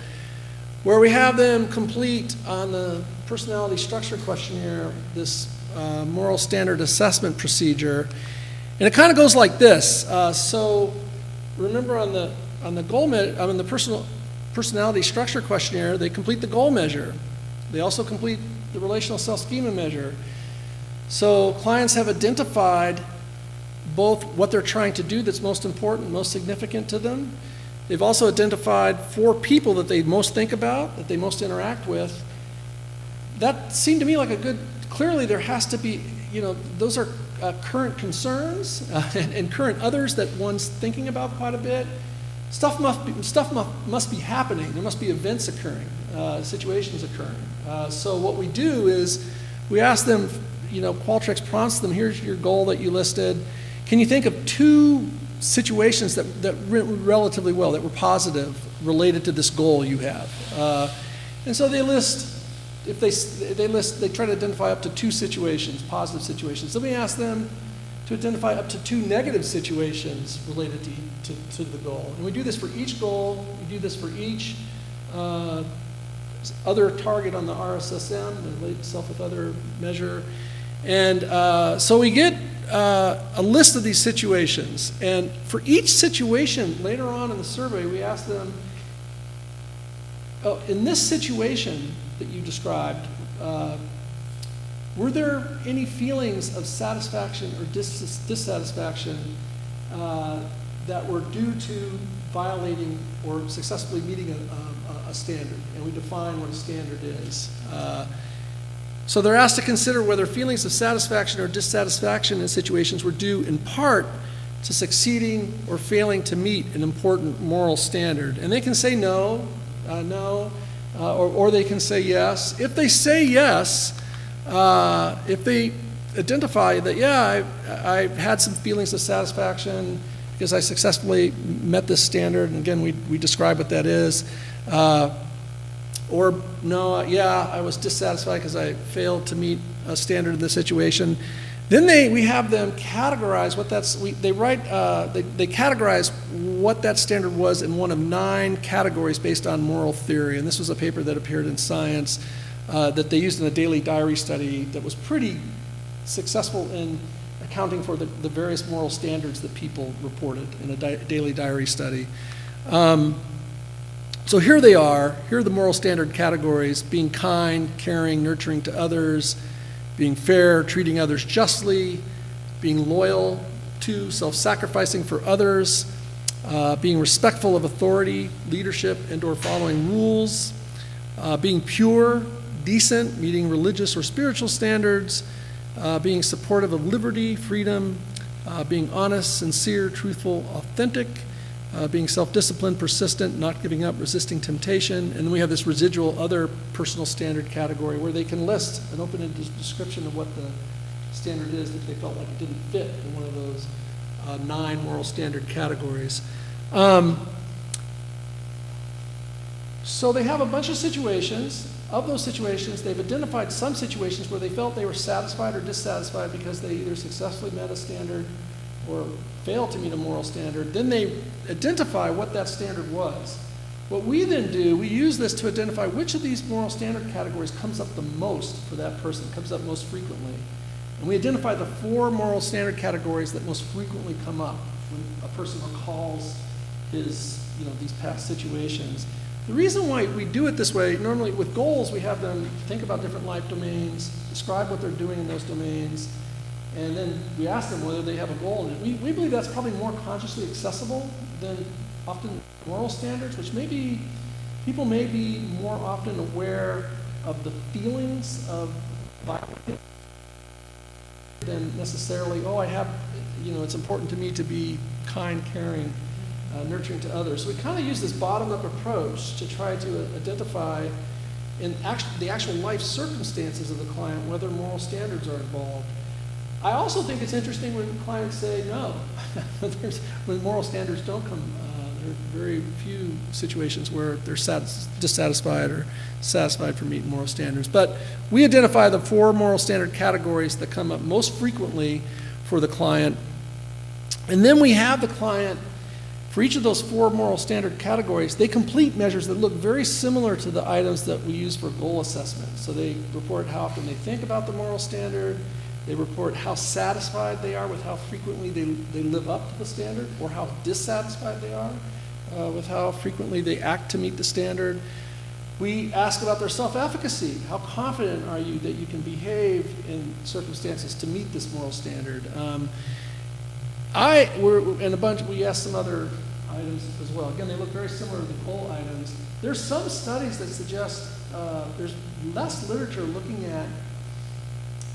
where we have them complete on the personality structure questionnaire this moral standard assessment procedure, and it kind of goes like this. So remember on the personality structure questionnaire, they complete the goal measure. They also complete the relational self-schema measure. So clients have identified both what they're trying to do that's most important, most significant to them. They've also identified 4 people that they most think about, that they most interact with. That seemed to me like clearly there has to be, those are current concerns and current others that one's thinking about quite a bit. Stuff must be happening. There must be events occurring, situations occurring. So what we do is we ask them, Qualtrics prompts them, here's your goal that you listed. Can you think of 2 situations that went relatively well, that were positive, related to this goal you have? And so they list, they try to identify up to 2 situations, positive situations. Then we ask them to identify up to 2 negative situations related to the goal. And we do this for each goal. We do this for each other target on the RSSM, the relate self with other measure. And so we get a list of these situations. And for each situation, later on in the survey, we ask them, in this situation that you described, were there any feelings of satisfaction or dissatisfaction that were due to violating or successfully meeting a standard? And we define what a standard is. So they're asked to consider whether feelings of satisfaction or dissatisfaction in situations were due in part to succeeding or failing to meet an important moral standard. And they can say no, or they can say yes. If they say yes, if they identify that, I had some feelings of satisfaction because I successfully met this standard, and again, we describe what that is, or no, I was dissatisfied because I failed to meet a standard in this situation. Then we have them categorize what they categorize what that standard was in one of 9 categories based on moral theory. And this was a paper that appeared in Science that they used in a daily diary study that was pretty successful in accounting for the various moral standards that people reported in a daily diary study. So here they are. Here are the moral standard categories: being kind, caring, nurturing to others, being fair, treating others justly, being loyal to, self-sacrificing for others, being respectful of authority, leadership, and or following rules, being pure, decent, meeting religious or spiritual standards, being supportive of liberty, freedom, being honest, sincere, truthful, authentic, being self-disciplined, persistent, not giving up, resisting temptation. And then we have this residual other personal standard category where they can list an open-ended description of what the standard is that they felt like it didn't fit in one of those 9 moral standard categories. So they have a bunch of situations. Of those situations, they've identified some situations where they felt they were satisfied or dissatisfied because they either successfully met a standard or failed to meet a moral standard. Then they identify what that standard was. What we then do, we use this to identify which of these moral standard categories comes up the most for that person, comes up most frequently. And we identify the 4 moral standard categories that most frequently come up when a person recalls his, these past situations. The reason why we do it this way, normally with goals, we have them think about different life domains, describe what they're doing in those domains, and then we ask them whether they have a goal. And we believe that's probably more consciously accessible than often moral standards, which maybe people may be more often aware of the feelings of violence than necessarily, it's important to me to be kind, caring, nurturing to others. So we kind of use this bottom-up approach to try to identify in the actual life circumstances of the client whether moral standards are involved. I also think it's interesting when clients say no. When moral standards don't come, there are very few situations where they're dissatisfied or satisfied for meeting moral standards. But we identify the 4 moral standard categories that come up most frequently for the client. And then we have the client, for each of those 4 moral standard categories, they complete measures that look very similar to the items that we use for goal assessment. So they report how often they think about the moral standard, they report how satisfied they are with how frequently they live up to the standard, or how dissatisfied they are with how frequently they act to meet the standard. We ask about their self-efficacy. How confident are you that you can behave in circumstances to meet this moral standard? We asked some other items as well. Again, they look very similar to the goal items. There's some studies that suggest there's less literature looking at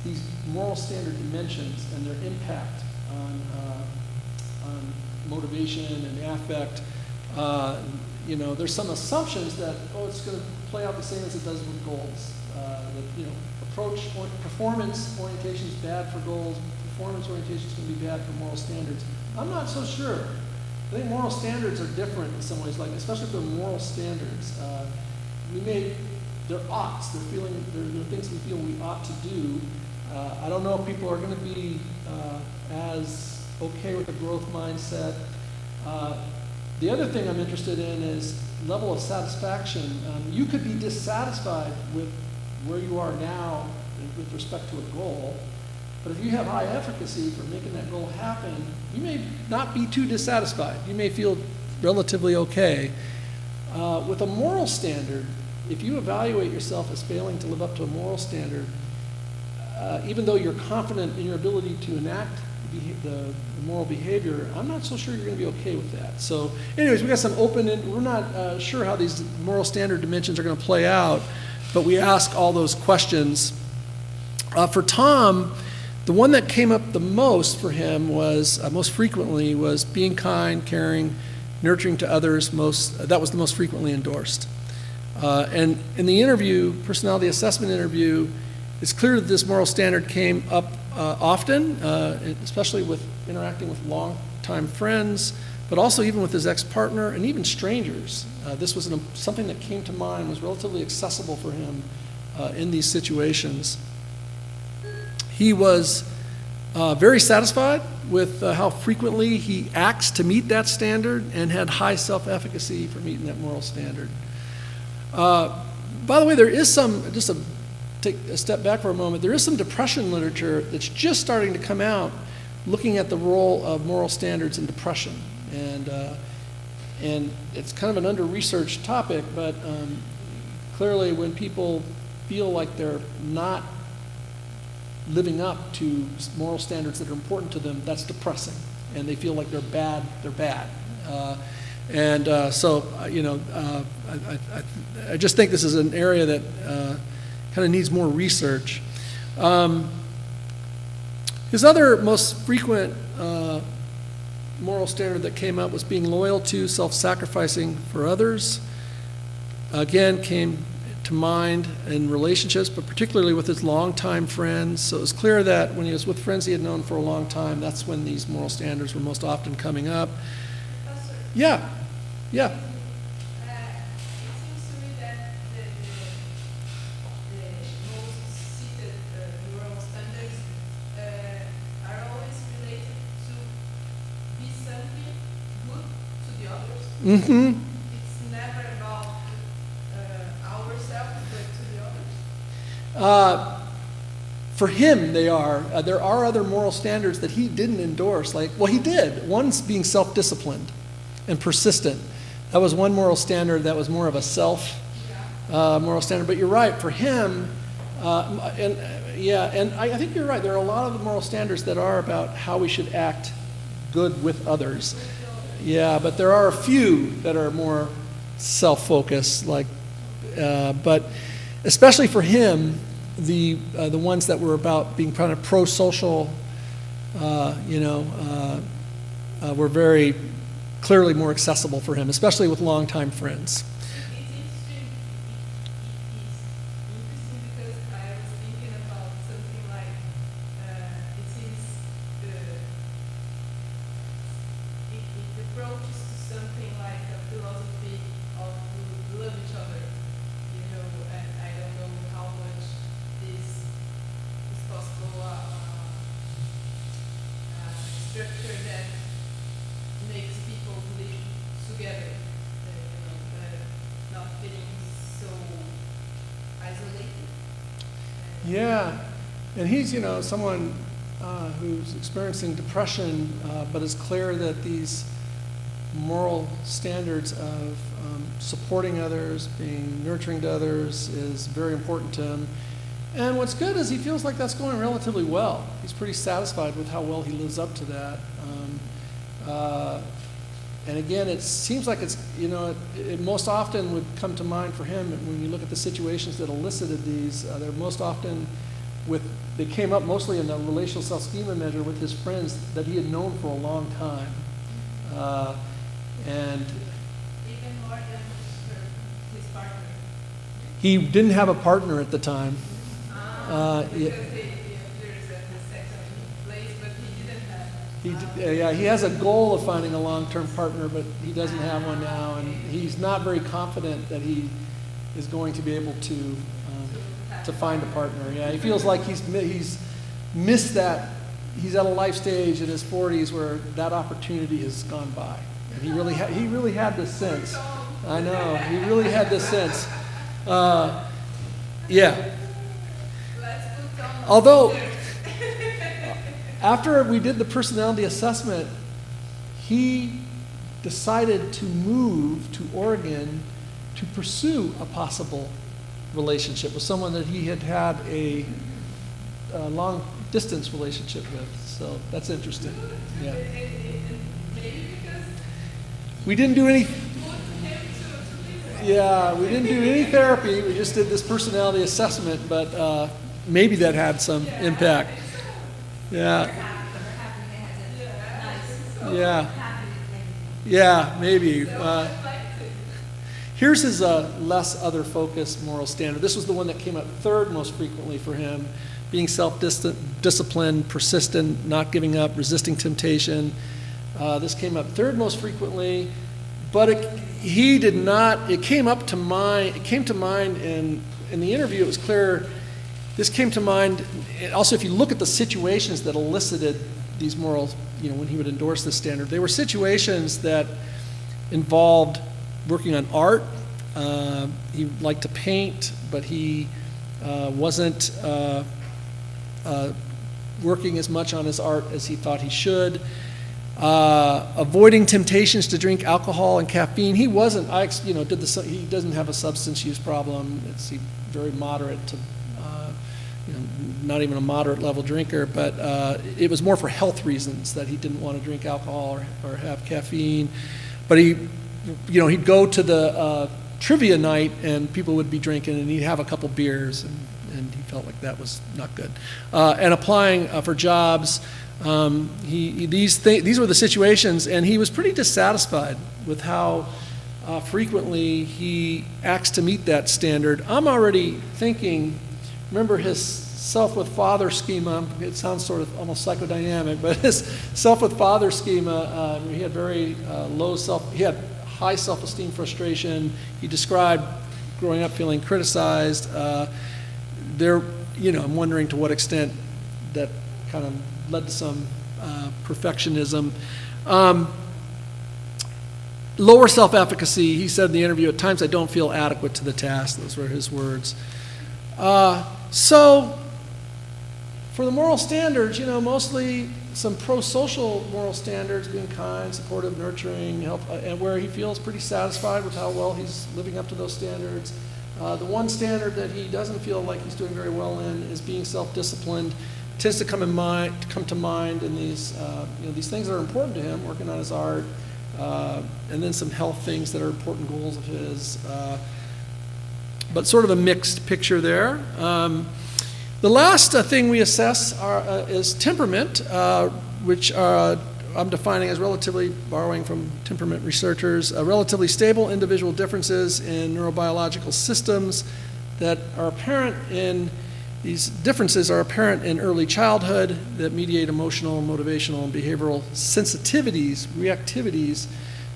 these moral standard dimensions and their impact on motivation and affect. There's some assumptions that, it's going to play out the same as it does with goals. Performance orientation is bad for goals. Performance orientation is going to be bad for moral standards. I'm not so sure. I think moral standards are different in some ways, especially if they're moral standards. They're oughts. They're things we feel we ought to do. I don't know if people are going to be as okay with a growth mindset. The other thing I'm interested in is level of satisfaction. You could be dissatisfied with where you are now with respect to a goal, but if you have high efficacy for making that goal happen, you may not be too dissatisfied. You may feel relatively okay. With a moral standard, if you evaluate yourself as failing to live up to a moral standard, even though you're confident in your ability to enact the moral behavior, I'm not so sure you're going to be okay with that. So anyways, we got some we're not sure how these moral standard dimensions are going to play out, but we ask all those questions. For Tom, the one that came up the most for him was, most frequently, was being kind, caring, nurturing to others. That was the most frequently endorsed. And in the interview, personality assessment interview, it's clear that this moral standard came up often, especially with interacting with longtime friends, but also even with his ex-partner and even strangers. This was something that came to mind, was relatively accessible for him in these situations. He was very satisfied with how frequently he acts to meet that standard and had high self-efficacy for meeting that moral standard. By the way, there is take a step back for a moment, there is some depression literature that's just starting to come out looking at the role of moral standards in depression. And it's kind of an under-researched topic, but clearly when people feel like they're not living up to moral standards that are important to them, that's depressing. And they feel like they're bad. I just think this is an area that kind of needs more research. His other most frequent moral standard that came up was being loyal to, self-sacrificing for others. Again, came to mind in relationships, but particularly with his longtime friends. So it was clear that when he was with friends he had known for a long time, that's when these moral standards were most often coming up. Professor, Yeah, yeah. it seems to me that the most seated moral standards are always related to be something good to the others. Mm-hmm. It's never about ourselves, but to the others. For him, they are. There are other moral standards that he didn't endorse. Like, well, he did. One's being self-disciplined and persistent. That was one moral standard that was more of a self moral standard. But you're right. For him, and I think you're right. There are a lot of the moral standards that are about how we should act good with others. Yeah, but there are a few that are more self-focused. Like, but especially for him, the ones that were about being kind of pro-social, were very clearly more accessible for him, especially with longtime friends. It's interesting. It is interesting because I was thinking about something like it seems it approaches to something like a philosophy of love each other, and I don't know how much this is possible structure that makes people live together, not feeling so isolated. Yeah, and he's, someone who's experiencing depression, but it's clear that these moral standards of supporting others, being nurturing to others is very important to him. And what's good is he feels like that's going relatively well. He's pretty satisfied with how well he lives up to that. And again, it seems like it's, it most often would come to mind for him when you look at the situations that elicited these. They're most often they came up mostly in the relational self-schema measure with his friends that he had known for a long time. And Even more than his partner. he didn't have a partner at the time. Because Yeah. there's a sex place, but he didn't have. He has a goal of finding a long-term partner, but he doesn't have one now, and he's not very confident that he is going to be able to find a partner. Yeah, he feels like he's missed that. He's at a life stage in his 40s where that opportunity has gone by, and he really had this sense. I know, he really had this sense. Yeah. Let's put on Although, after we did the personality assessment, he decided to move to Oregon to pursue a possible relationship with someone that he had had a long distance relationship with. So that's interesting. Yeah. maybe because We didn't do any. put him to live. Yeah, we didn't do any therapy. We just did this personality assessment, but maybe that had some impact. Yeah. Yeah. Yeah, maybe. Here's his less other-focused moral standard. This was the one that came up third most frequently for him, being self-disciplined, persistent, not giving up, resisting temptation. This came up third most frequently, but it came to mind in the interview. It was clear this came to mind. Also, if you look at the situations that elicited these morals, when he would endorse this standard, they were situations that involved working on art. He liked to paint, but he wasn't working as much on his art as he thought he should. Avoiding temptations to drink alcohol and caffeine. He wasn't. He doesn't have a substance use problem. He's very moderate to, not even a moderate level drinker. But it was more for health reasons that he didn't want to drink alcohol or have caffeine. But he'd go to the trivia night and people would be drinking and he'd have a couple beers and and he felt like that was not good. And applying for jobs, these were the situations, and he was pretty dissatisfied with how frequently he acts to meet that standard. I'm already thinking, remember his self with father schema, it sounds sort of almost psychodynamic, but his self with father schema, he had very he had high self-esteem frustration. He described growing up feeling criticized. I'm wondering to what extent that kind of led to some perfectionism. Lower self-efficacy, he said in the interview, at times I don't feel adequate to the task. Those were his words. So, for the moral standards, mostly some pro-social moral standards, being kind, supportive, nurturing, help, and where he feels pretty satisfied with how well he's living up to those standards. The one standard that he doesn't feel like he's doing very well in is being self-disciplined. Tends to come to mind in these things that are important to him, working on his art, and then some health things that are important goals of his. But sort of a mixed picture there. The last thing we assess is temperament, which I'm defining as relatively, borrowing from temperament researchers, relatively stable individual differences in neurobiological systems that are apparent in, these differences are apparent in early childhood that mediate emotional, motivational, and behavioral sensitivities, reactivities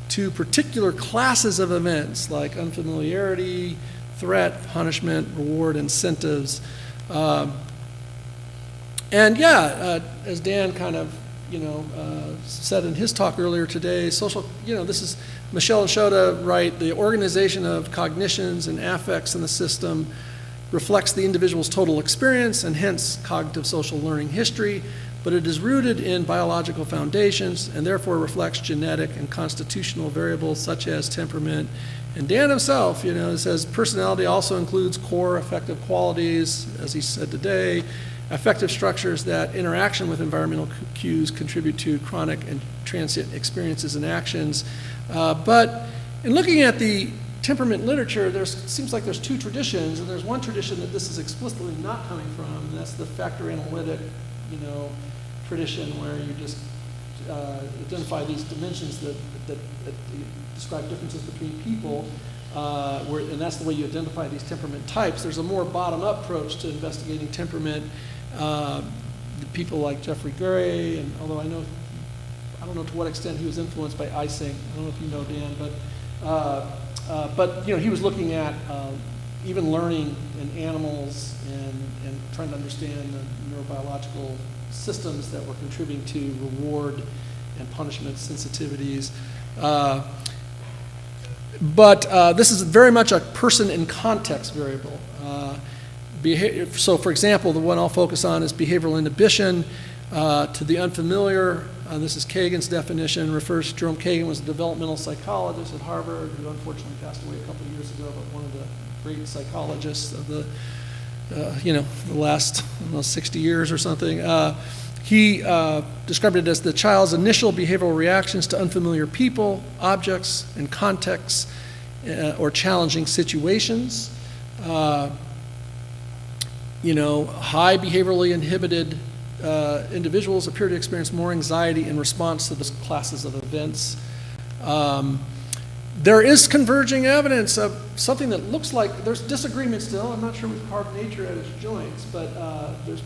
to particular classes of events like unfamiliarity, threat, punishment, reward, incentives. As Dan kind of, said in his talk earlier today, this is, Michelle and Shota write, the organization of cognitions and affects in the system reflects the individual's total experience and hence cognitive social learning history, but it is rooted in biological foundations and therefore reflects genetic and constitutional variables such as temperament. And Dan himself, says personality also includes core affective qualities, as he said today, affective structures that interaction with environmental cues contribute to chronic and transient experiences and actions. But in looking at the temperament literature, seems like there's two traditions, and there's one tradition that this is explicitly not coming from, and that's the factor analytic, tradition where you just identify these dimensions that describe differences between people, and that's the way you identify these temperament types. There's a more bottom-up approach to investigating temperament. People like Jeffrey Gray, and although I don't know to what extent he was influenced by Ising. I don't know if you know, Dan, but he was looking at even learning in animals and trying to understand the neurobiological systems that were contributing to reward and punishment sensitivities. But this is very much a person and context variable. So, for example, the one I'll focus on is behavioral inhibition. To the unfamiliar, this is Kagan's definition, refers to Jerome Kagan was a developmental psychologist at Harvard who unfortunately passed away a couple of years ago, but one of the great psychologists of the last 60 years or something. He described it as the child's initial behavioral reactions to unfamiliar people, objects, and contexts, or challenging situations. High behaviorally inhibited individuals appear to experience more anxiety in response to those classes of events. There is converging evidence of something that looks like, there's disagreement still, I'm not sure with hard nature at its joints, but there's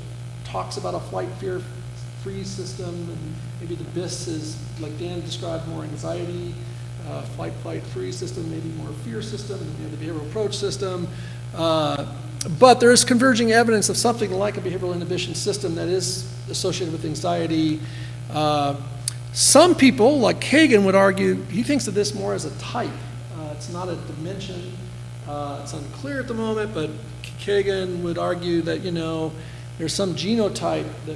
talks about a flight fear freeze system, and maybe the BIS is, like Dan described, more anxiety, flight freeze system, maybe more fear system, and the behavioral approach system. But there is converging evidence of something like a behavioral inhibition system that is associated with anxiety. Some people, like Kagan, would argue, he thinks of this more as a type. It's not a dimension. It's unclear at the moment, but Kagan would argue that, there's some genotype that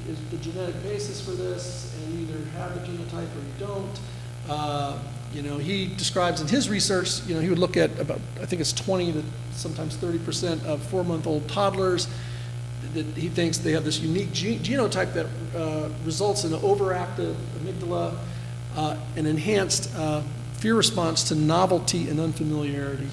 is the genetic basis for this, and you either have the genotype or you don't. He describes in his research, he would look at about, I think it's 20 to sometimes 30% of 4-month-old toddlers that he thinks they have this unique genotype that results in an overactive amygdala, an enhanced fear response to novelty and unfamiliarity.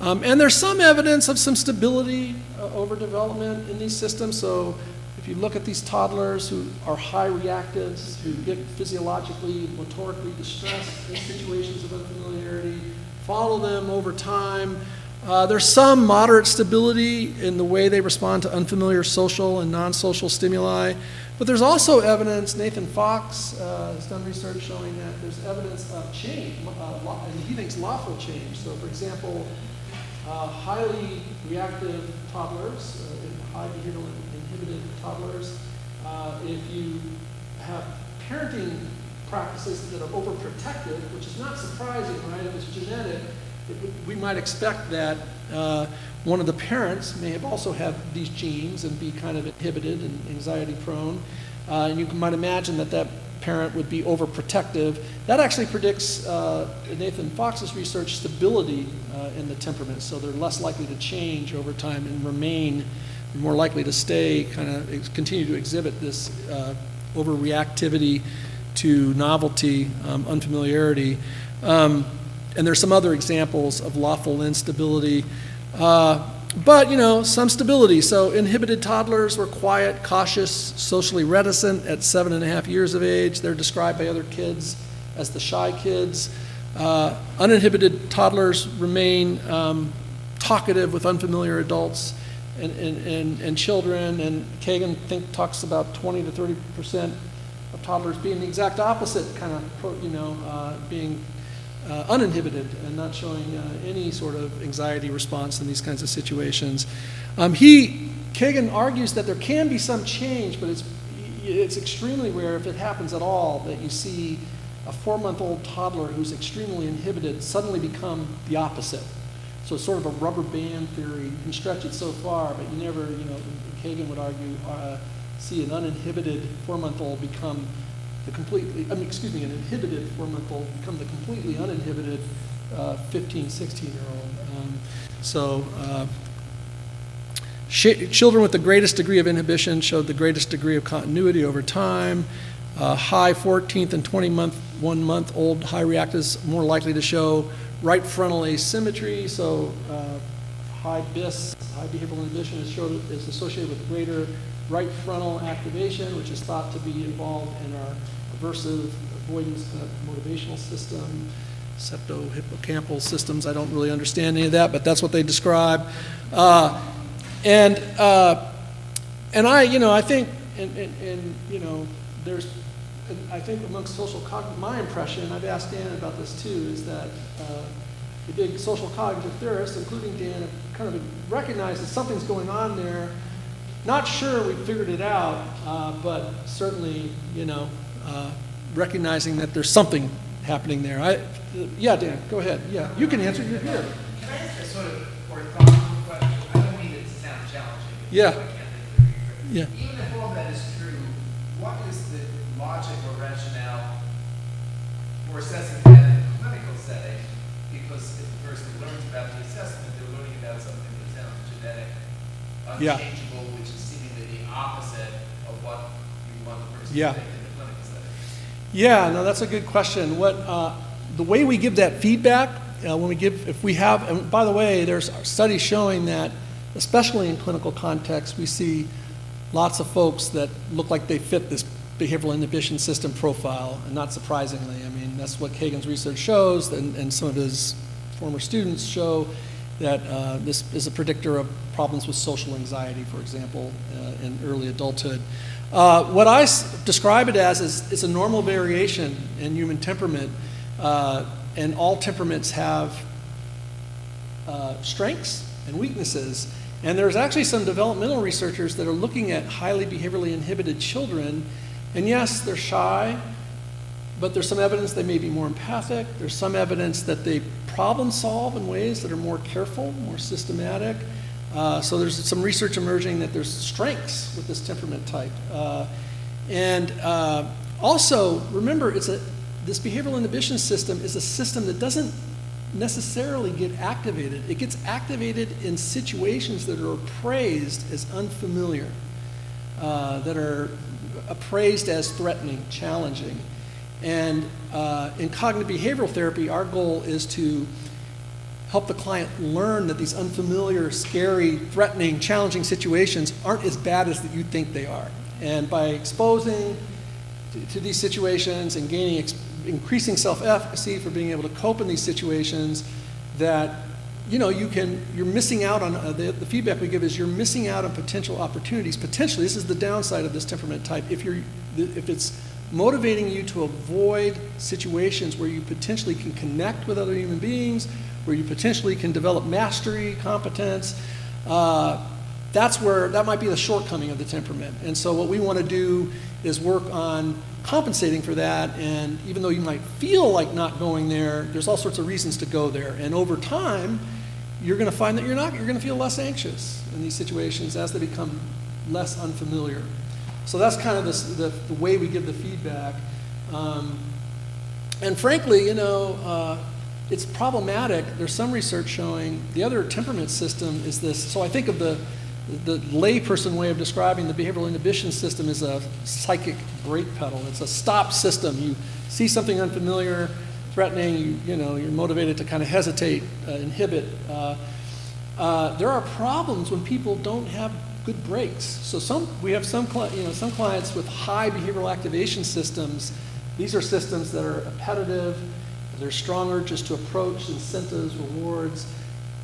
And there's some evidence of some stability over development in these systems. So if you look at these toddlers who are high reactives, who get physiologically, motorically distressed in situations of unfamiliarity, follow them over time, there's some moderate stability in the way they respond to unfamiliar social and non-social stimuli. But there's also evidence, Nathan Fox has done research showing that there's evidence of change, and he thinks lawful change. So for example, highly reactive toddlers, high behavioral inhibited toddlers, if you have parenting practices that are overprotective, which is not surprising, right? If it's genetic, we might expect that one of the parents may have also have these genes and be kind of inhibited and anxiety prone. And you might imagine that that parent would be overprotective. That actually predicts, in Nathan Fox's research, stability in the temperament. So they're less likely to change over time and remain more likely to stay, kind of continue to exhibit this overreactivity to novelty, unfamiliarity. And there's some other examples of lawful instability. But, some stability. So inhibited toddlers were quiet, cautious, socially reticent at 7.5 years of age. They're described by other kids as the shy kids. Uninhibited toddlers remain talkative with unfamiliar adults and children. And Kagan talks about 20 to 30% of toddlers being the exact opposite, kind of, being uninhibited and not showing any sort of anxiety response in these kinds of situations. Kagan argues that there can be some change, but it's extremely rare, if it happens at all, that you see a 4-month-old toddler who's extremely inhibited suddenly become the opposite. So it's sort of a rubber band theory. You can stretch it so far, but you never, Kagan would argue, see an uninhibited 4-month-old become an inhibited 4-month-old become the completely uninhibited 15, 16-year-old. Children with the greatest degree of inhibition showed the greatest degree of continuity over time. High 14th and 21-month-old high reactives more likely to show right frontal asymmetry. So high BIS, high behavioral inhibition, is associated with greater right frontal activation, which is thought to be involved in our aversive avoidance motivational system, septo-hippocampal systems. I don't really understand any of that, but that's what they describe. And I think, there's, I think amongst social cognitive, my impression, I've asked Dan about this too, is that the big social cognitive theorists, including Dan, have kind of recognized that something's going on there. Not sure we figured it out, but certainly, recognizing that there's something happening there. Yeah, Dan, go ahead. Yeah, you can answer. You're here. Can I ask a sort of orthogonal question? I don't mean it to sound challenging. Yeah. I can't think of it. Yeah. Even if all that is true, what is the logic or rationale for assessing that in a clinical setting? Because if the person learns about the assessment, they're learning about something that sounds genetic, unchangeable, which is seemingly the opposite of what you want the person to think in the clinical setting. Yeah, no, that's a good question. The way we give that feedback, and by the way, there's studies showing that, especially in clinical context, we see lots of folks that look like they fit this behavioral inhibition system profile, and not surprisingly. I mean, that's what Kagan's research shows, and some of his former students show that this is a predictor of problems with social anxiety, for example, in early adulthood. What I describe it as is a normal variation in human temperament, and all temperaments have strengths and weaknesses. And there's actually some developmental researchers that are looking at highly behaviorally inhibited children, and yes, they're shy, but there's some evidence they may be more empathic. There's some evidence that they problem solve in ways that are more careful, more systematic. So there's some research emerging that there's strengths with this temperament type. Also, remember, this behavioral inhibition system is a system that doesn't necessarily get activated. It gets activated in situations that are appraised as unfamiliar, that are appraised as threatening, challenging. And in cognitive behavioral therapy, our goal is to help the client learn that these unfamiliar, scary, threatening, challenging situations aren't as bad as that you think they are. And by exposing to these situations and gaining increasing self-efficacy for being able to cope in these situations, that you're missing out on, the feedback we give is you're missing out on potential opportunities. Potentially, this is the downside of this temperament type. If it's motivating you to avoid situations where you potentially can connect with other human beings, where you potentially can develop mastery, competence, that might be the shortcoming of the temperament. And so what we want to do is work on compensating for that, and even though you might feel like not going there, there's all sorts of reasons to go there. And over time, you're going to find that you're going to feel less anxious in these situations as they become less unfamiliar. So that's kind of the way we give the feedback. And frankly, it's problematic. There's some research showing the other temperament system is this. So I think of the layperson way of describing the behavioral inhibition system is a psychic brake pedal. It's a stop system. You see something unfamiliar, threatening, you're motivated to kind of hesitate, inhibit. There are problems when people don't have good brakes. So we have some clients with high behavioral activation systems. These are systems that are appetitive. They're strong urges to approach, incentives, rewards.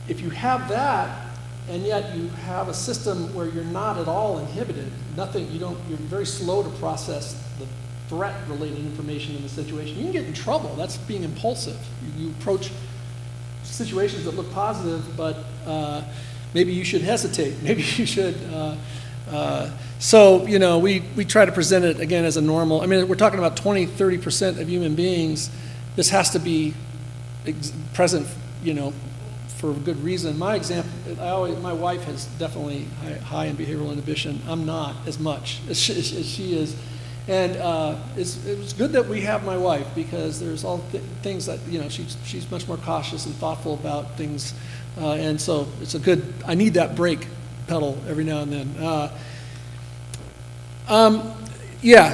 If you have that, and yet you have a system where you're not at all inhibited, you're very slow to process the threat-related information in the situation, you can get in trouble. That's being impulsive. You approach situations that look positive, but maybe you should hesitate. Maybe you should. So we try to present it again as a normal. I mean, we're talking about 20-30% of human beings. This has to be present, for a good reason. My example, my wife is definitely high in behavioral inhibition. I'm not as much as she is. And it was good that we have my wife, because there's all things that, she's much more cautious and thoughtful about things. And so I need that brake pedal every now and then.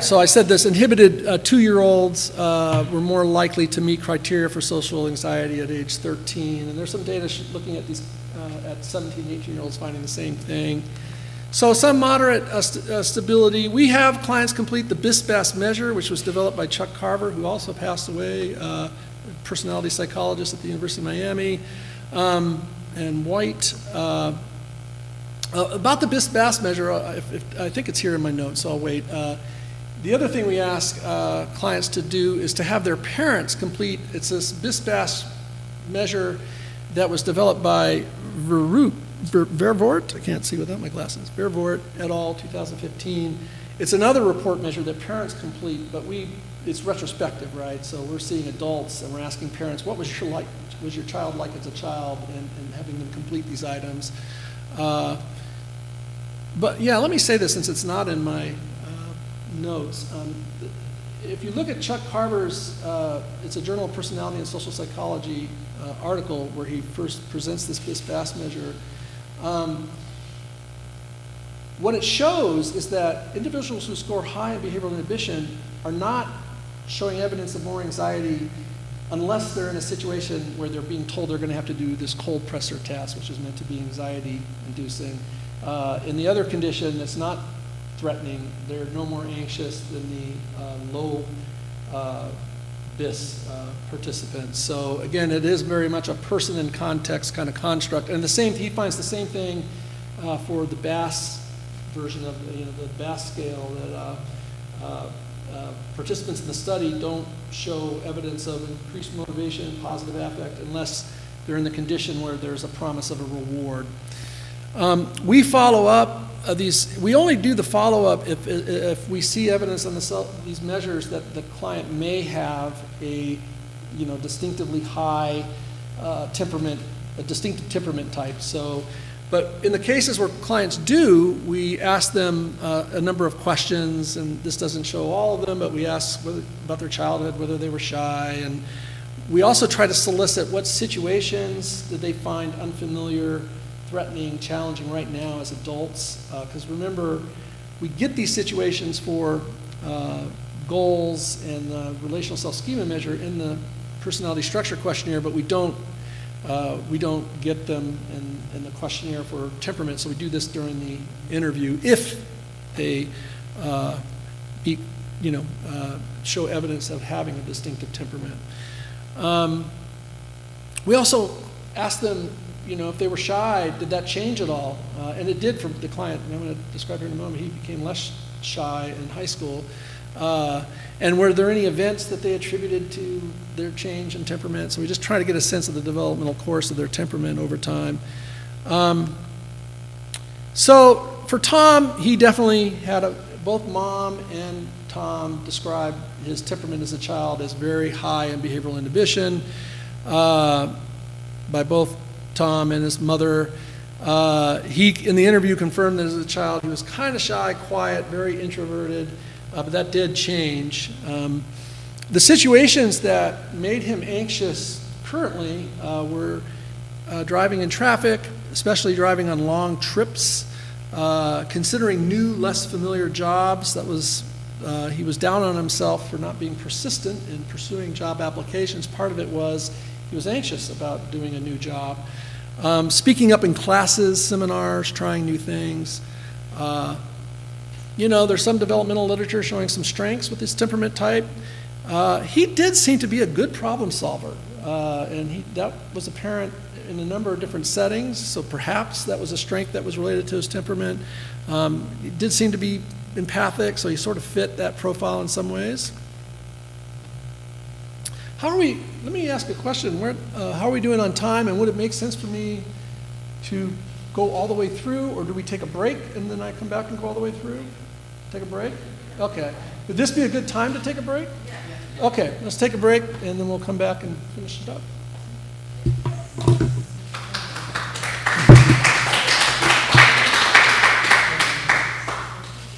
So I said this, inhibited 2-year-olds were more likely to meet criteria for social anxiety at age 13. And there's some data looking at these at 17, 18-year-olds finding the same thing. So some moderate stability. We have clients complete the BISBAS measure, which was developed by Chuck Carver, who also passed away, personality psychologist at the University of Miami, and White. About the BISBAS measure, I think it's here in my notes, so I'll wait. The other thing we ask clients to do is to have their parents complete. It's this BISBAS measure that was developed by Vervoort, I can't see without my glasses, Vervoort et al., 2015. It's another report measure that parents complete, but it's retrospective, right? So we're seeing adults and we're asking parents, what was your child like as a child, and having them complete these items. But yeah, let me say this since it's not in my notes. If you look at Chuck Carver's, it's a Journal of Personality and Social Psychology article where he first presents this BISBAS measure. What it shows is that individuals who score high in behavioral inhibition are not showing evidence of more anxiety unless they're in a situation where they're being told they're going to have to do this cold pressor test, which is meant to be anxiety-inducing. In the other condition that's not threatening, they're no more anxious than the low BIS participants. So again, it is very much a person in context kind of construct. And he finds the same thing for the BAS version of the BAS scale, that participants in the study don't show evidence of increased motivation, positive affect, unless they're in the condition where there's a promise of a reward. We follow up we only do the follow-up if we see evidence on these measures that the client may have a distinctively high temperament, a distinctive temperament type. So, but in the cases where clients do, we ask them a number of questions, and this doesn't show all of them, but we ask about their childhood, whether they were shy, and we also try to solicit what situations did they find unfamiliar, threatening, challenging right now as adults, because remember, we get these situations for goals and the relational self-schema measure in the personality structure questionnaire, but we don't we don't get them in the questionnaire for temperament, so we do this during the interview if they show evidence of having a distinctive temperament. We also asked them, if they were shy, did that change at all? And it did for the client. And I'm going to describe here in a moment. He became less shy in high school. And were there any events that they attributed to their change in temperament? So we just try to get a sense of the developmental course of their temperament over time. So for Tom, he definitely had both Mom and Tom described his temperament as a child as very high in behavioral inhibition. By both Tom and his mother. He, in the interview, confirmed that as a child he was kind of shy, quiet, very introverted, but that did change. The situations that made him anxious currently were driving in traffic, especially driving on long trips, considering new, less familiar jobs. He was down on himself for not being persistent in pursuing job applications. Part of it was he was anxious about doing a new job. Speaking up in classes, seminars, trying new things. There's some developmental literature showing some strengths with his temperament type. He did seem to be a good problem solver, and that was apparent in a number of different settings, so perhaps that was a strength that was related to his temperament. He did seem to be empathic, so he sort of fit that profile in some ways. Let me ask a question. How are we doing on time, and would it make sense for me to go all the way through, or do we take a break and then I come back and go all the way through? Take a break? Okay. Would this be a good time to take a break? Okay, let's take a break and then we'll come back and finish it up.